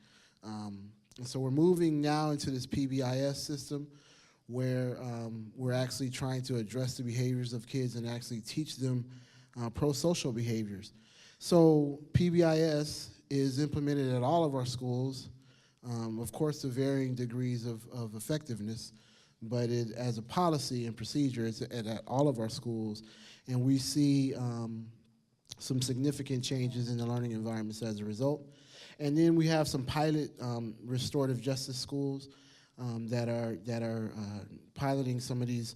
And so we're moving now into this PBIS system where we're actually trying to address the behaviors of kids and actually teach them pro-social behaviors. So PBIS is implemented at all of our schools, of course to varying degrees of effectiveness, but as a policy and procedure, it's at all of our schools, and we see some significant changes in the learning environments as a result. And then we have some pilot restorative justice schools that are piloting some of these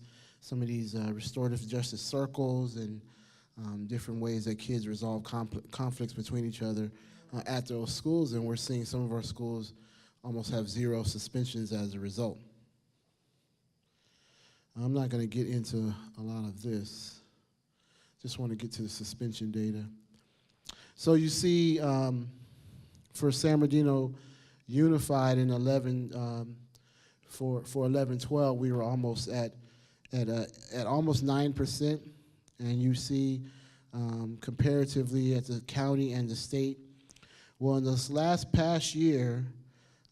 restorative justice circles and different ways that kids resolve conflicts between each other at those schools. And we're seeing some of our schools almost have 0 suspensions as a result. I'm not going to get into a lot of this. Just want to get to the suspension data. So you see, for San Bernardino Unified in 11, for 11-12, we were almost at almost 9%, and you see comparatively at the county and the state. Well, in this past year,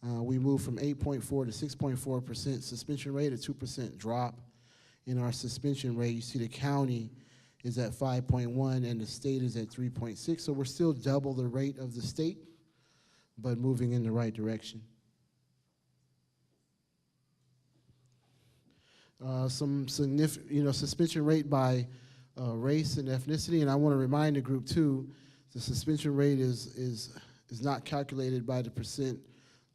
we moved from 8.4 to 6.4% suspension rate, a 2% drop in our suspension rate. You see the county is at 5.1 and the state is at 3.6, so we're still double the rate of the state, but moving in the right direction. Some significant, suspension rate by race and ethnicity, and I want to remind the group too, the suspension rate is not calculated by the percent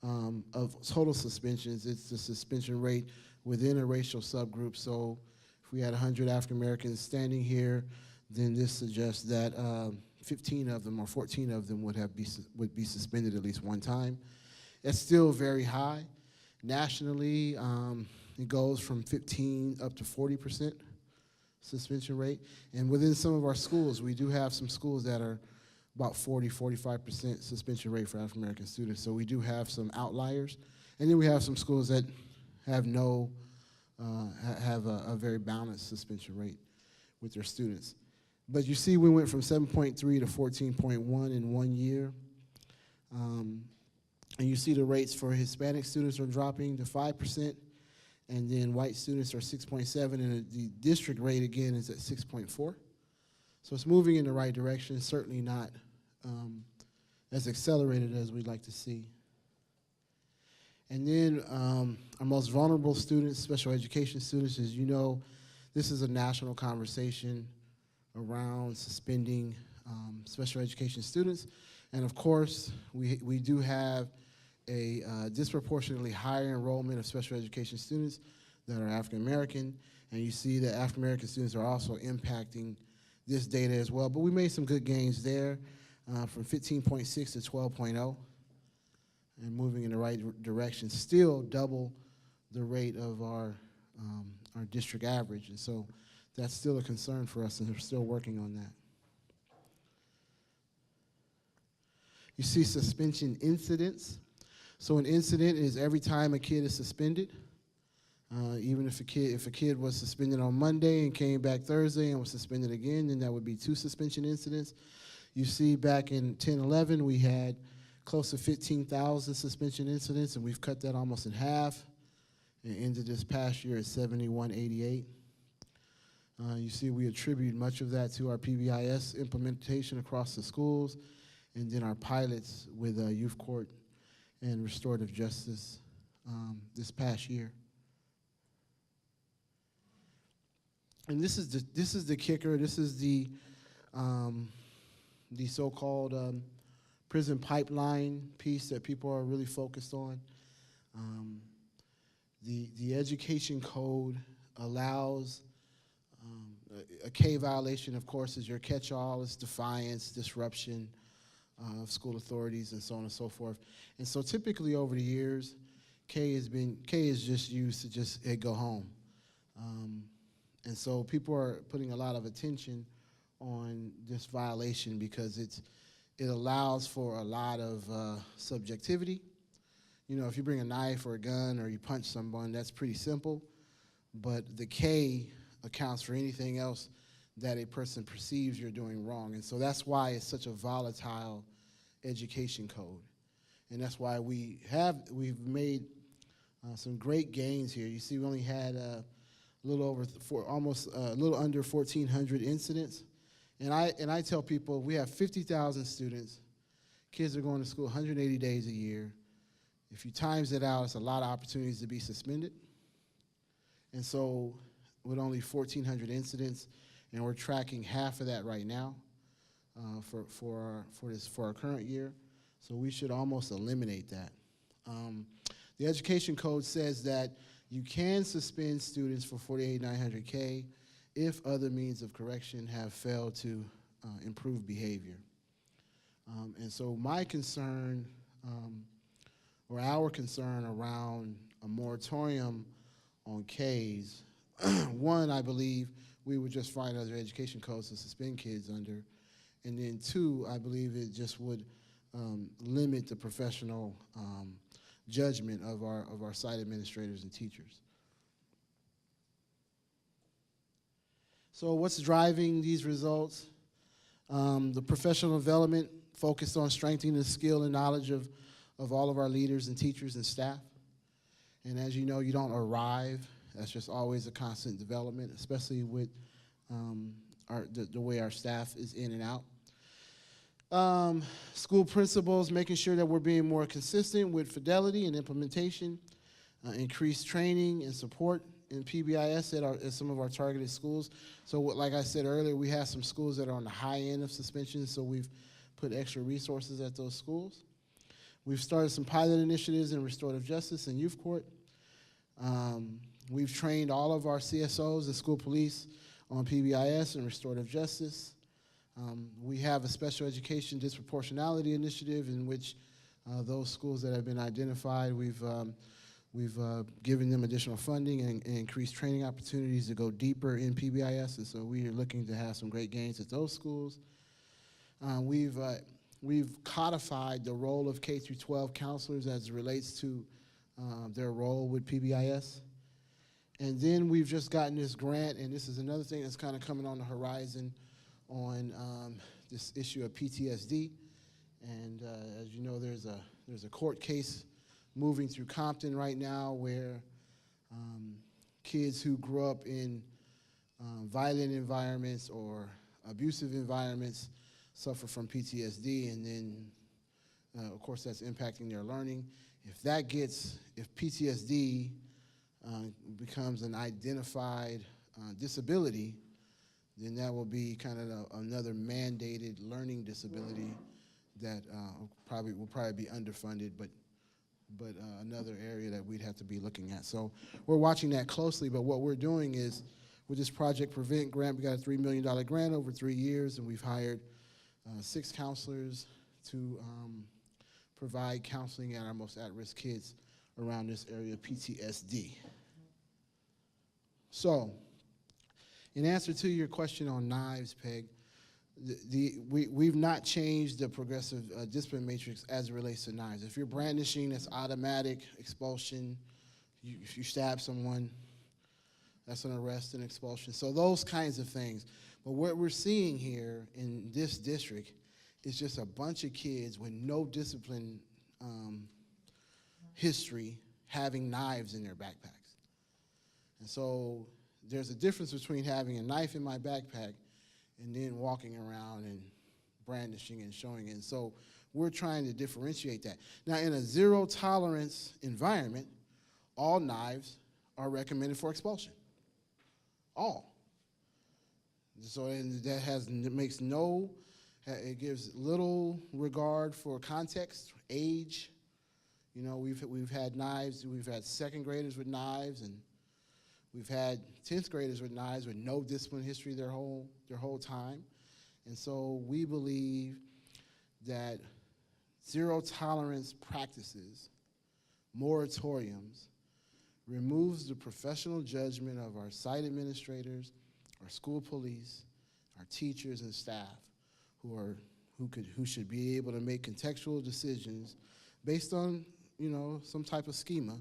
of total suspensions. It's the suspension rate within a racial subgroup. So if we had 100 African Americans standing here, then this suggests that 15 of them or 14 of them would be suspended at least one time. It's still very high. Nationally, it goes from 15 up to 40% suspension rate. And within some of our schools, we do have some schools that are about 45% suspension rate for African American students. So we do have some outliers. And then we have some schools that have have a very balanced suspension rate with their students. But you see we went from 7.3 to 14.1 in 1 year. And you see the rates for Hispanic students are dropping to 5%, and then white students are 6.7, and the district rate again is at 6.4. So it's moving in the right direction, certainly not as accelerated as we'd like to see. And then our most vulnerable students, special education students, as you know, this is a national conversation around suspending special education students. And of course, we do have a disproportionately higher enrollment of special education students that are African American. And you see that African American students are also impacting this data as well. But we made some good gains there from 15.6 to 12.0. And moving in the right direction, still double the rate of our district average. And so that's still a concern for us, and we're still working on that. You see suspension incidents. So an incident is every time a kid is suspended, even if a kid was suspended on Monday and came back Thursday and was suspended again, then that would be 2 suspension incidents. You see back in 10-11, we had close to 15,000 suspension incidents, and we've cut that almost in half, and ended this past year at 7188. You see we attribute much of that to our PBIS implementation across the schools, and then our pilots with youth court and restorative justice this past year. And this is the kicker. This is the so-called prison pipeline piece that people are really focused on. The education code allows a K violation, of course, is your catch-all. It's defiance, disruption of school authorities, and so on and so forth. And so typically over the years, K is just used to just go home. And so people are putting a lot of attention on this violation because it allows for a lot of subjectivity. You know, if you bring a knife or a gun or you punch someone, that's pretty simple. But the K accounts for anything else that a person perceives you're doing wrong. And so that's why it's such a volatile education code. And that's why we've made some great gains here. You see we only had a little under 1,400 incidents. And I tell people we have 50,000 students. Kids are going to school 180 days a year. If you times it out, it's a lot of opportunities to be suspended. And so with only 1,400 incidents, and we're tracking half of that right now for our current year, So we should almost eliminate that. The education code says that you can suspend students for 48,900K if other means of correction have failed to improve behavior. And so my concern, or our concern around a moratorium on Ks, one, I believe we would just find other education codes to suspend kids under. And then two, I believe it just would limit the professional judgment of our site administrators and teachers. So what's driving these results? The professional development focused on strengthening the skill and knowledge of all of our leaders and teachers and staff. And as you know, you don't arrive. That's just always a constant development, especially with the way our staff is in and out. School principals, making sure that we're being more consistent with fidelity and implementation, increased training and support in PBIS at some of our targeted schools. So like I said earlier, we have some schools that are on the high end of suspension, so we've put extra resources at those schools. We've started some pilot initiatives in restorative justice and youth court. We've trained all of our CSOs and school police on PBIS and restorative justice. We have a special education disproportionality initiative in which those schools that have been identified, we've given them additional funding and increased training opportunities to go deeper in PBIS, and so we are looking to have some great gains at those schools. We've codified the role of K through 12 counselors as it relates to their role with PBIS. And then we've just gotten this grant, and this is another thing that's kind of coming on the horizon on this issue of PTSD. And as you know, there's a court case moving through Compton right now where kids who grew up in violent environments or abusive environments suffer from PTSD, and then of course that's impacting their learning. If PTSD becomes an identified disability, then that will be kind of another mandated learning disability that will probably be underfunded, but another area that we'd have to be looking at. So we're watching that closely, but what we're doing is with this Project Prevent grant, we got a $3 million grant over 3 years, and we've hired 6 counselors to provide counseling at our most at-risk kids around this area of PTSD. So, in answer to your question on knives, Peg, we've not changed the progressive discipline matrix as it relates to knives. If you're brandishing, that's automatic expulsion. If you stab someone, that's an arrest and expulsion. So those kinds of things. But what we're seeing here in this district is just a bunch of kids with no discipline history having knives in their backpacks. And so there's a difference between having a knife in my backpack and then walking around and brandishing and showing it. And so we're trying to differentiate that. Now, in a zero tolerance environment, all knives are recommended for expulsion. All. So and it gives little regard for context, age. You know, we've had knives, we've had second graders with knives, and we've had 10th graders with knives with no discipline history their whole time. And so we believe that zero tolerance practices, moratoriums, removes the professional judgment of our site administrators, our school police, our teachers and staff who should be able to make contextual decisions based on, you know, some type of schema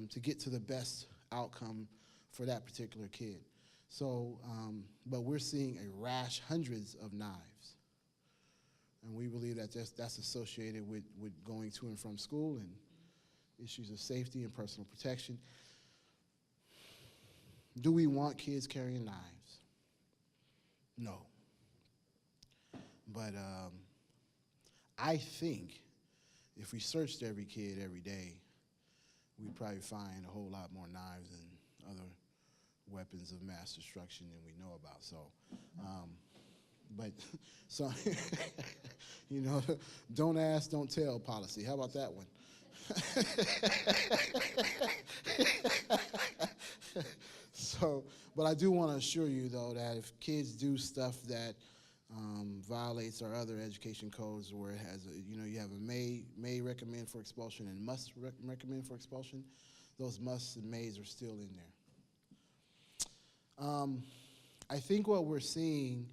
to get to the best outcome for that particular kid. So, but we're seeing a rash, hundreds of knives. And we believe that that's associated with going to and from school and issues of safety and personal protection. Do we want kids carrying knives? No. But I think if we searched every kid every day, we'd probably find a whole lot more knives and other weapons of mass destruction than we know about. So But so, you know, don't ask, don't tell policy. How about that one? So, but I do want to assure you, though, that if kids do stuff that violates our other education codes, where it has, you have a may recommend for expulsion and must recommend for expulsion, those musts and mays are still in there. I think what we're seeing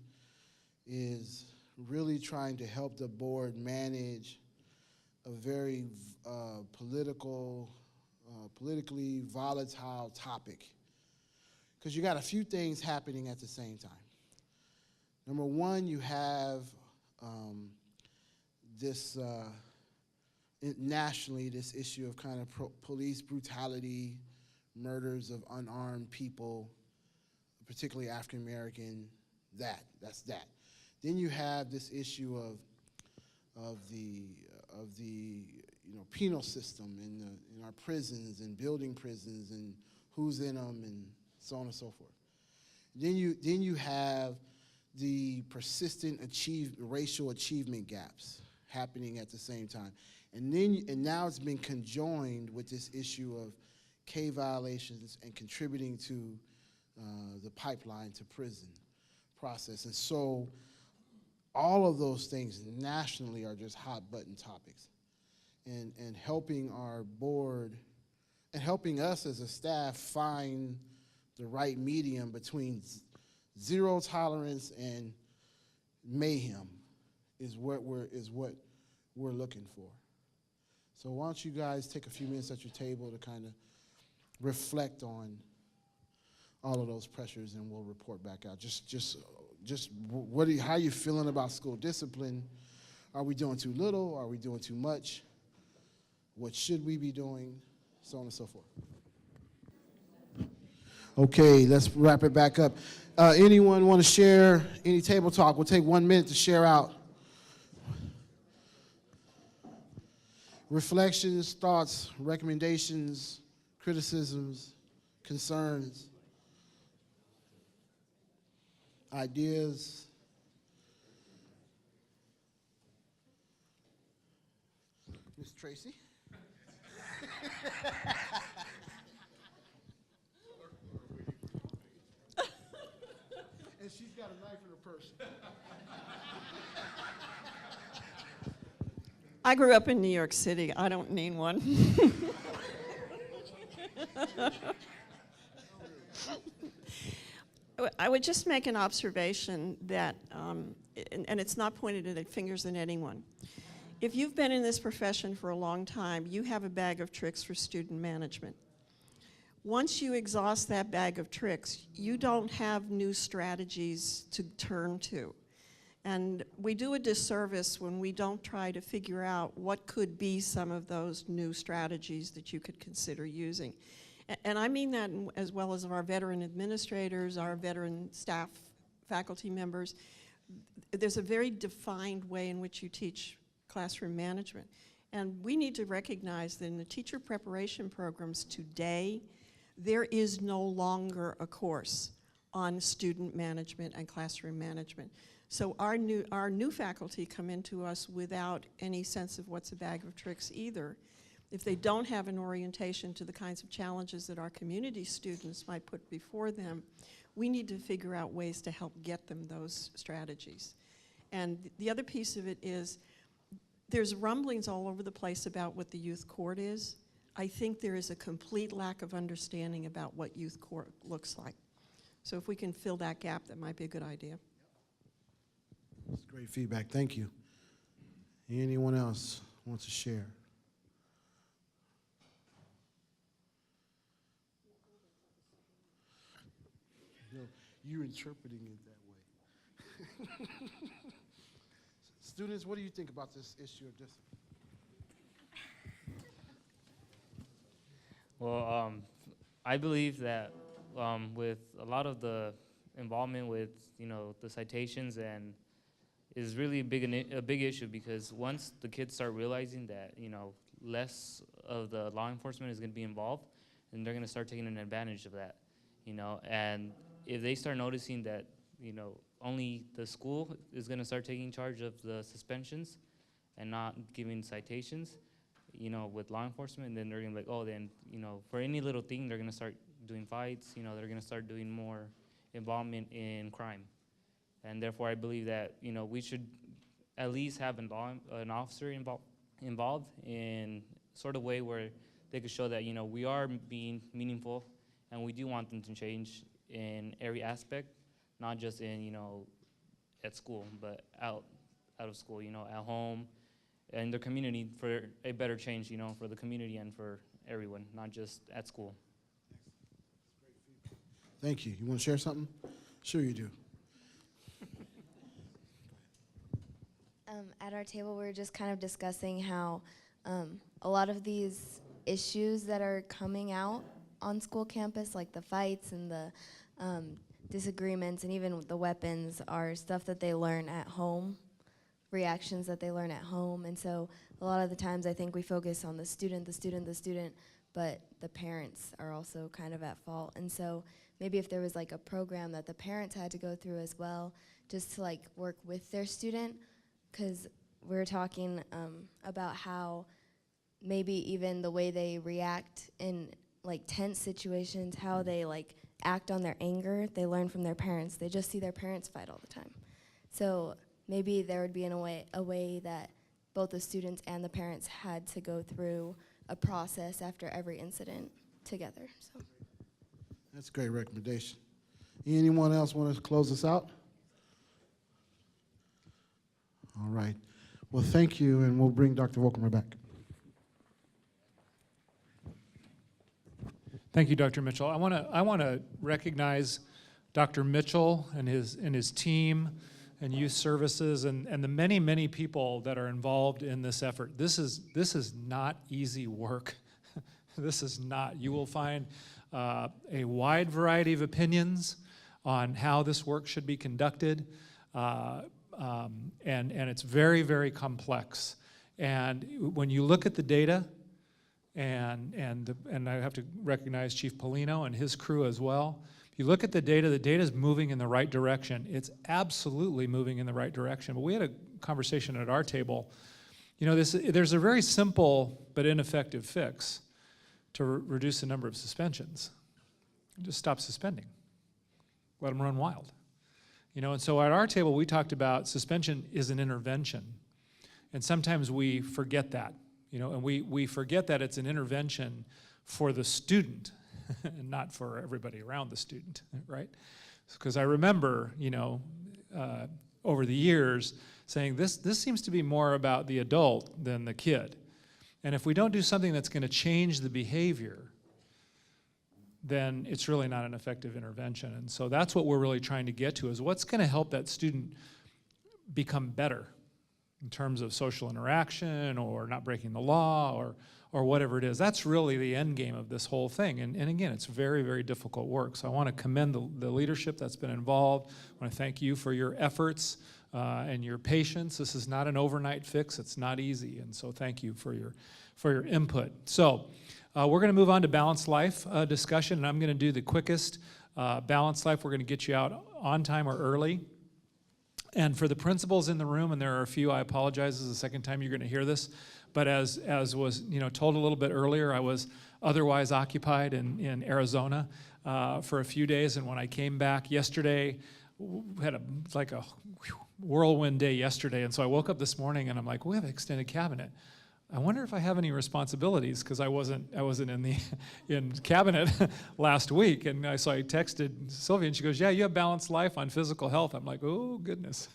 is really trying to help the board manage a very politically volatile topic. Because you got a few things happening at the same time. Number one, you have nationally, this issue of kind of police brutality, murders of unarmed people, particularly African American, that's that. Then you have this issue of the penal system in our prisons and building prisons and who's in them and so on and so forth. Then you have the persistent racial achievement gaps happening at the same time. And now it's been conjoined with this issue of K violations and contributing to the pipeline to prison process. And so all of those things nationally are just hot button topics. And helping our board and helping us as a staff find the right medium between zero tolerance and mayhem is what we're looking for. So why don't you guys take a few minutes at your table to kind of reflect on all of those pressures, and we'll report back out. How are you feeling about school discipline? Are we doing too little? Are we doing too much? What should we be doing? So on and so forth. Okay, let's wrap it back up. Anyone want to share any table talk? We'll take 1 minute to share out. Reflections, thoughts, recommendations, criticisms, concerns, ideas. Ms. Tracy? And she's got a knife in her purse. I grew up in New York City. I don't need one. I would just make an observation that, and it's not pointed at fingers at anyone. If you've been in this profession for a long time, you have a bag of tricks for student management. Once you exhaust that bag of tricks, you don't have new strategies to turn to. And we do a disservice when we don't try to figure out what could be some of those new strategies that you could consider using. And I mean that as well as our veteran administrators, our veteran staff, faculty members. There's a very defined way in which you teach classroom management. And we need to recognize that in the teacher preparation programs today, there is no longer a course on student management and classroom management. So our new faculty come into us without any sense of what's a bag of tricks either. If they don't have an orientation to the kinds of challenges that our community students might put before them, we need to figure out ways to help get them those strategies. And the other piece of it is there's rumblings all over the place about what the youth court is. I think there is a complete lack of understanding about what youth court looks like. So if we can fill that gap, that might be a good idea. That's great feedback. Thank you. Anyone else wants to share? No, you're interpreting it that way. Students, what do you think about this issue of discipline? Well, I believe that with a lot of the involvement with, the citations and is really a big issue, because once the kids start realizing that, less of the law enforcement is going to be involved, then they're going to start taking an advantage of that, and if they start noticing that, only the school is going to start taking charge of the suspensions and not giving citations, with law enforcement, and then they're going to be like, oh, then, for any little thing, they're going to start doing fights, they're going to start doing more involvement in crime. And therefore, I believe that, we should at least have an officer involved in sort of way where they could show that, we are being meaningful and we do want them to change in every aspect, not just in, at school, but out of school, at home, and the community, for a better change, for the community and for everyone, not just at school. Thank you. You want to share something? Sure you do. At our table, we were just kind of discussing how a lot of these issues that are coming out on school campus, like the fights and the disagreements and even the weapons, are stuff that they learn at home, reactions that they learn at home. And so a lot of the times I think we focus on the student, but the parents are also kind of at fault. And so maybe if there was like a program that the parents had to go through as well, just to like work with their student, because we're talking about how maybe even the way they react in like tense situations, how they like act on their anger, they learn from their parents. They just see their parents fight all the time. So maybe there would be a way that both the students and the parents had to go through a process after every incident together. So That's a great recommendation. Anyone else want to close us out? All right. Well, thank you, and we'll bring Dr. Volkmer back. Thank you, Dr. Mitchell. I want to recognize Dr. Mitchell and his team and youth services and the many, many people that are involved in this effort. This is not easy work. This is not. You will find a wide variety of opinions on how this work should be conducted, and it's very, very complex. And when you look at the data, and I have to recognize Chief Polino and his crew as well. If you look at the data is moving in the right direction. It's absolutely moving in the right direction. But we had a conversation at our table. There's a very simple but ineffective fix to reduce the number of suspensions. Just stop suspending. Let them run wild. And so at our table, we talked about suspension is an intervention. And sometimes we forget that. And we forget that it's an intervention for the student and not for everybody around the student, right? Because I remember, over the years saying this seems to be more about the adult than the kid. And if we don't do something that's going to change the behavior, then it's really not an effective intervention. And so that's what we're really trying to get to, is what's going to help that student become better in terms of social interaction or not breaking the law or whatever it is. That's really the end game of this whole thing. And again, it's very, very difficult work. So I want to commend the leadership that's been involved. I want to thank you for your efforts and your patience. This is not an overnight fix. It's not easy. And so thank you for your input. So we're going to move on to balanced life discussion, and I'm going to do the quickest. Balanced life, we're going to get you out on time or early. And for the principals in the room, and there are a few, I apologize, this is the second time you're going to hear this, but as was told a little bit earlier, I was otherwise occupied in Arizona for a few days, and when I came back yesterday, had a whirlwind day yesterday, and so I woke up this morning and I'm like, we have an extended cabinet. I wonder if I have any responsibilities, because I wasn't in cabinet last week, and so I texted Sylvia, and she goes, "Yeah, you have balanced life on physical health." I'm like, "Oh goodness!"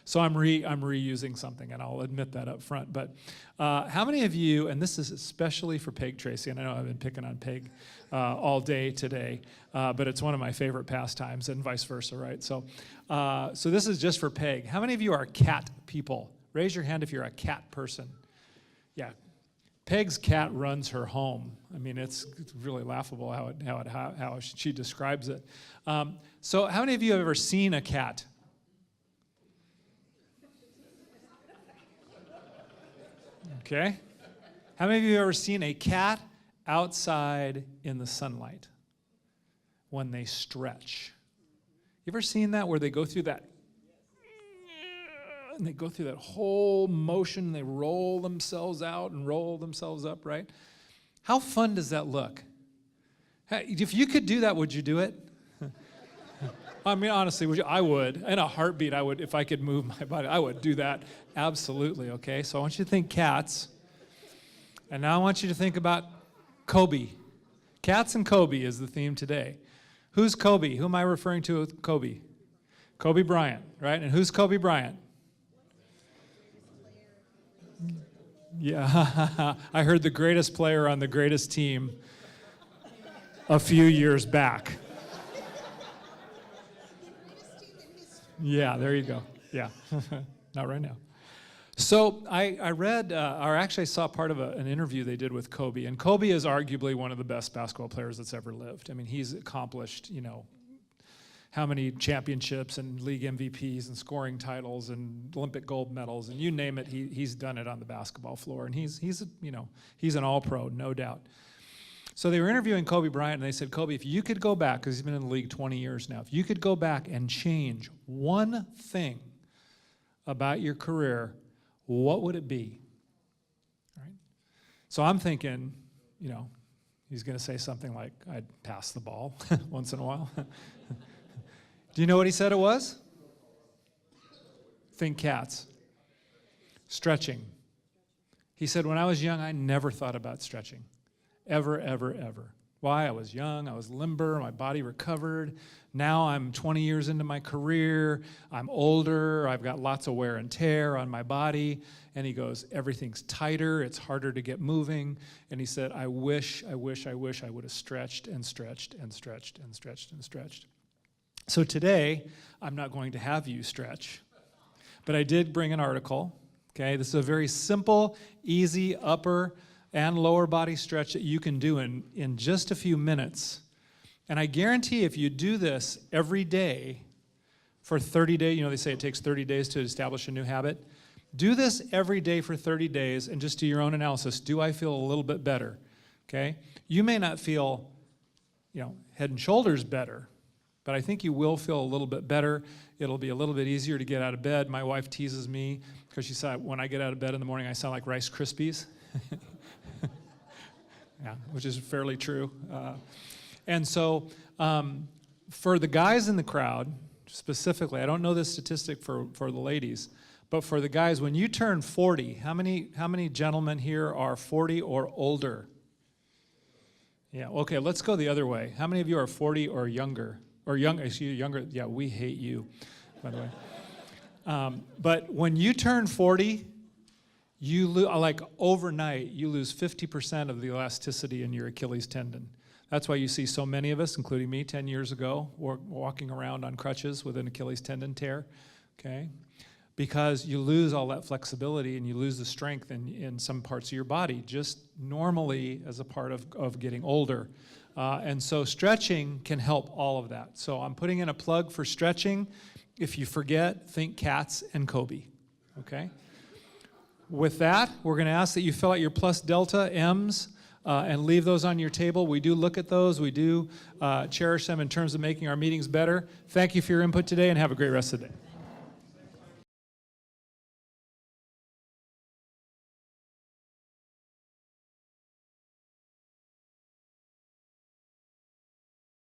So I'm reusing something, and I'll admit that up front. But how many of you, and this is especially for Peg Tracy, and I know I've been picking on Peg all day today, but it's one of my favorite pastimes, and vice versa, right? So this is just for Peg. How many of you are cat people? Raise your hand if you're a cat person. Yeah, Peg's cat runs her home. I mean, it's really laughable how she describes it. So how many of you have ever seen a cat? Okay. How many of you have ever seen a cat outside in the sunlight when they stretch? You ever seen that, where they go through that and they go through that whole motion. They roll themselves out and roll themselves up, right? How fun does that look? If you could do that, would you do it? I mean, honestly, would you? I would. In a heartbeat, I would. If I could move my body, I would do that. Absolutely, okay? So I want you to think cats. And now I want you to think about Kobe. Cats and Kobe is the theme today. Who's Kobe? Who am I referring to with Kobe? Kobe Bryant, right? And who's Kobe Bryant? Yeah, I heard the greatest player on the greatest team a few years back. Yeah, there you go. Yeah, not right now. So I read, or actually I saw part of an interview they did with Kobe, and Kobe is arguably one of the best basketball players that's ever lived. I mean, he's accomplished, how many championships and league MVPs and scoring titles and Olympic gold medals, and you name it, he's done it on the basketball floor, and he's an all-pro, no doubt. So they were interviewing Kobe Bryant, and they said, Kobe, if you could go back, because he's been in the league 20 years now, if you could go back and change one thing about your career, what would it be? All right. So I'm thinking, he's going to say something like, I'd pass the ball once in a while. Do you know what he said it was? Think cats. Stretching. He said, when I was young, I never thought about stretching. Ever, ever, ever. Why? I was young, I was limber, my body recovered. Now I'm 20 years into my career, I'm older, I've got lots of wear and tear on my body. And he goes, everything's tighter, it's harder to get moving. And he said, I wish I would have stretched and stretched and stretched and stretched and stretched. So today, I'm not going to have you stretch, but I did bring an article, okay? This is a very simple, easy upper and lower body stretch that you can do in just a few minutes. And I guarantee if you do this every day for 30 days, they say it takes 30 days to establish a new habit. Do this every day for 30 days and just do your own analysis. Do I feel a little bit better? Okay? You may not feel, head and shoulders better, but I think you will feel a little bit better. It'll be a little bit easier to get out of bed. My wife teases me because she said when I get out of bed in the morning, I sound like Rice Krispies. Yeah, which is fairly true. And so for the guys in the crowd, specifically, I don't know this statistic for the ladies, but for the guys, when you turn 40, how many gentlemen here are 40 or older? Yeah, okay, let's go the other way. How many of you are 40 or younger? Or younger, yeah, we hate you, by the way. But when you turn 40, like overnight, you lose 50% of the elasticity in your Achilles tendon. That's why you see so many of us, including me 10 years ago, walking around on crutches with an Achilles tendon tear, okay? Because you lose all that flexibility and you lose the strength in some parts of your body, just normally as a part of getting older. And so stretching can help all of that. So I'm putting in a plug for stretching. If you forget, think cats and Kobe, okay? With that, we're going to ask that you fill out your plus delta M's and leave those on your table. We do look at those. We do cherish them in terms of making our meetings better. Thank you for your input today and have a great rest of the day.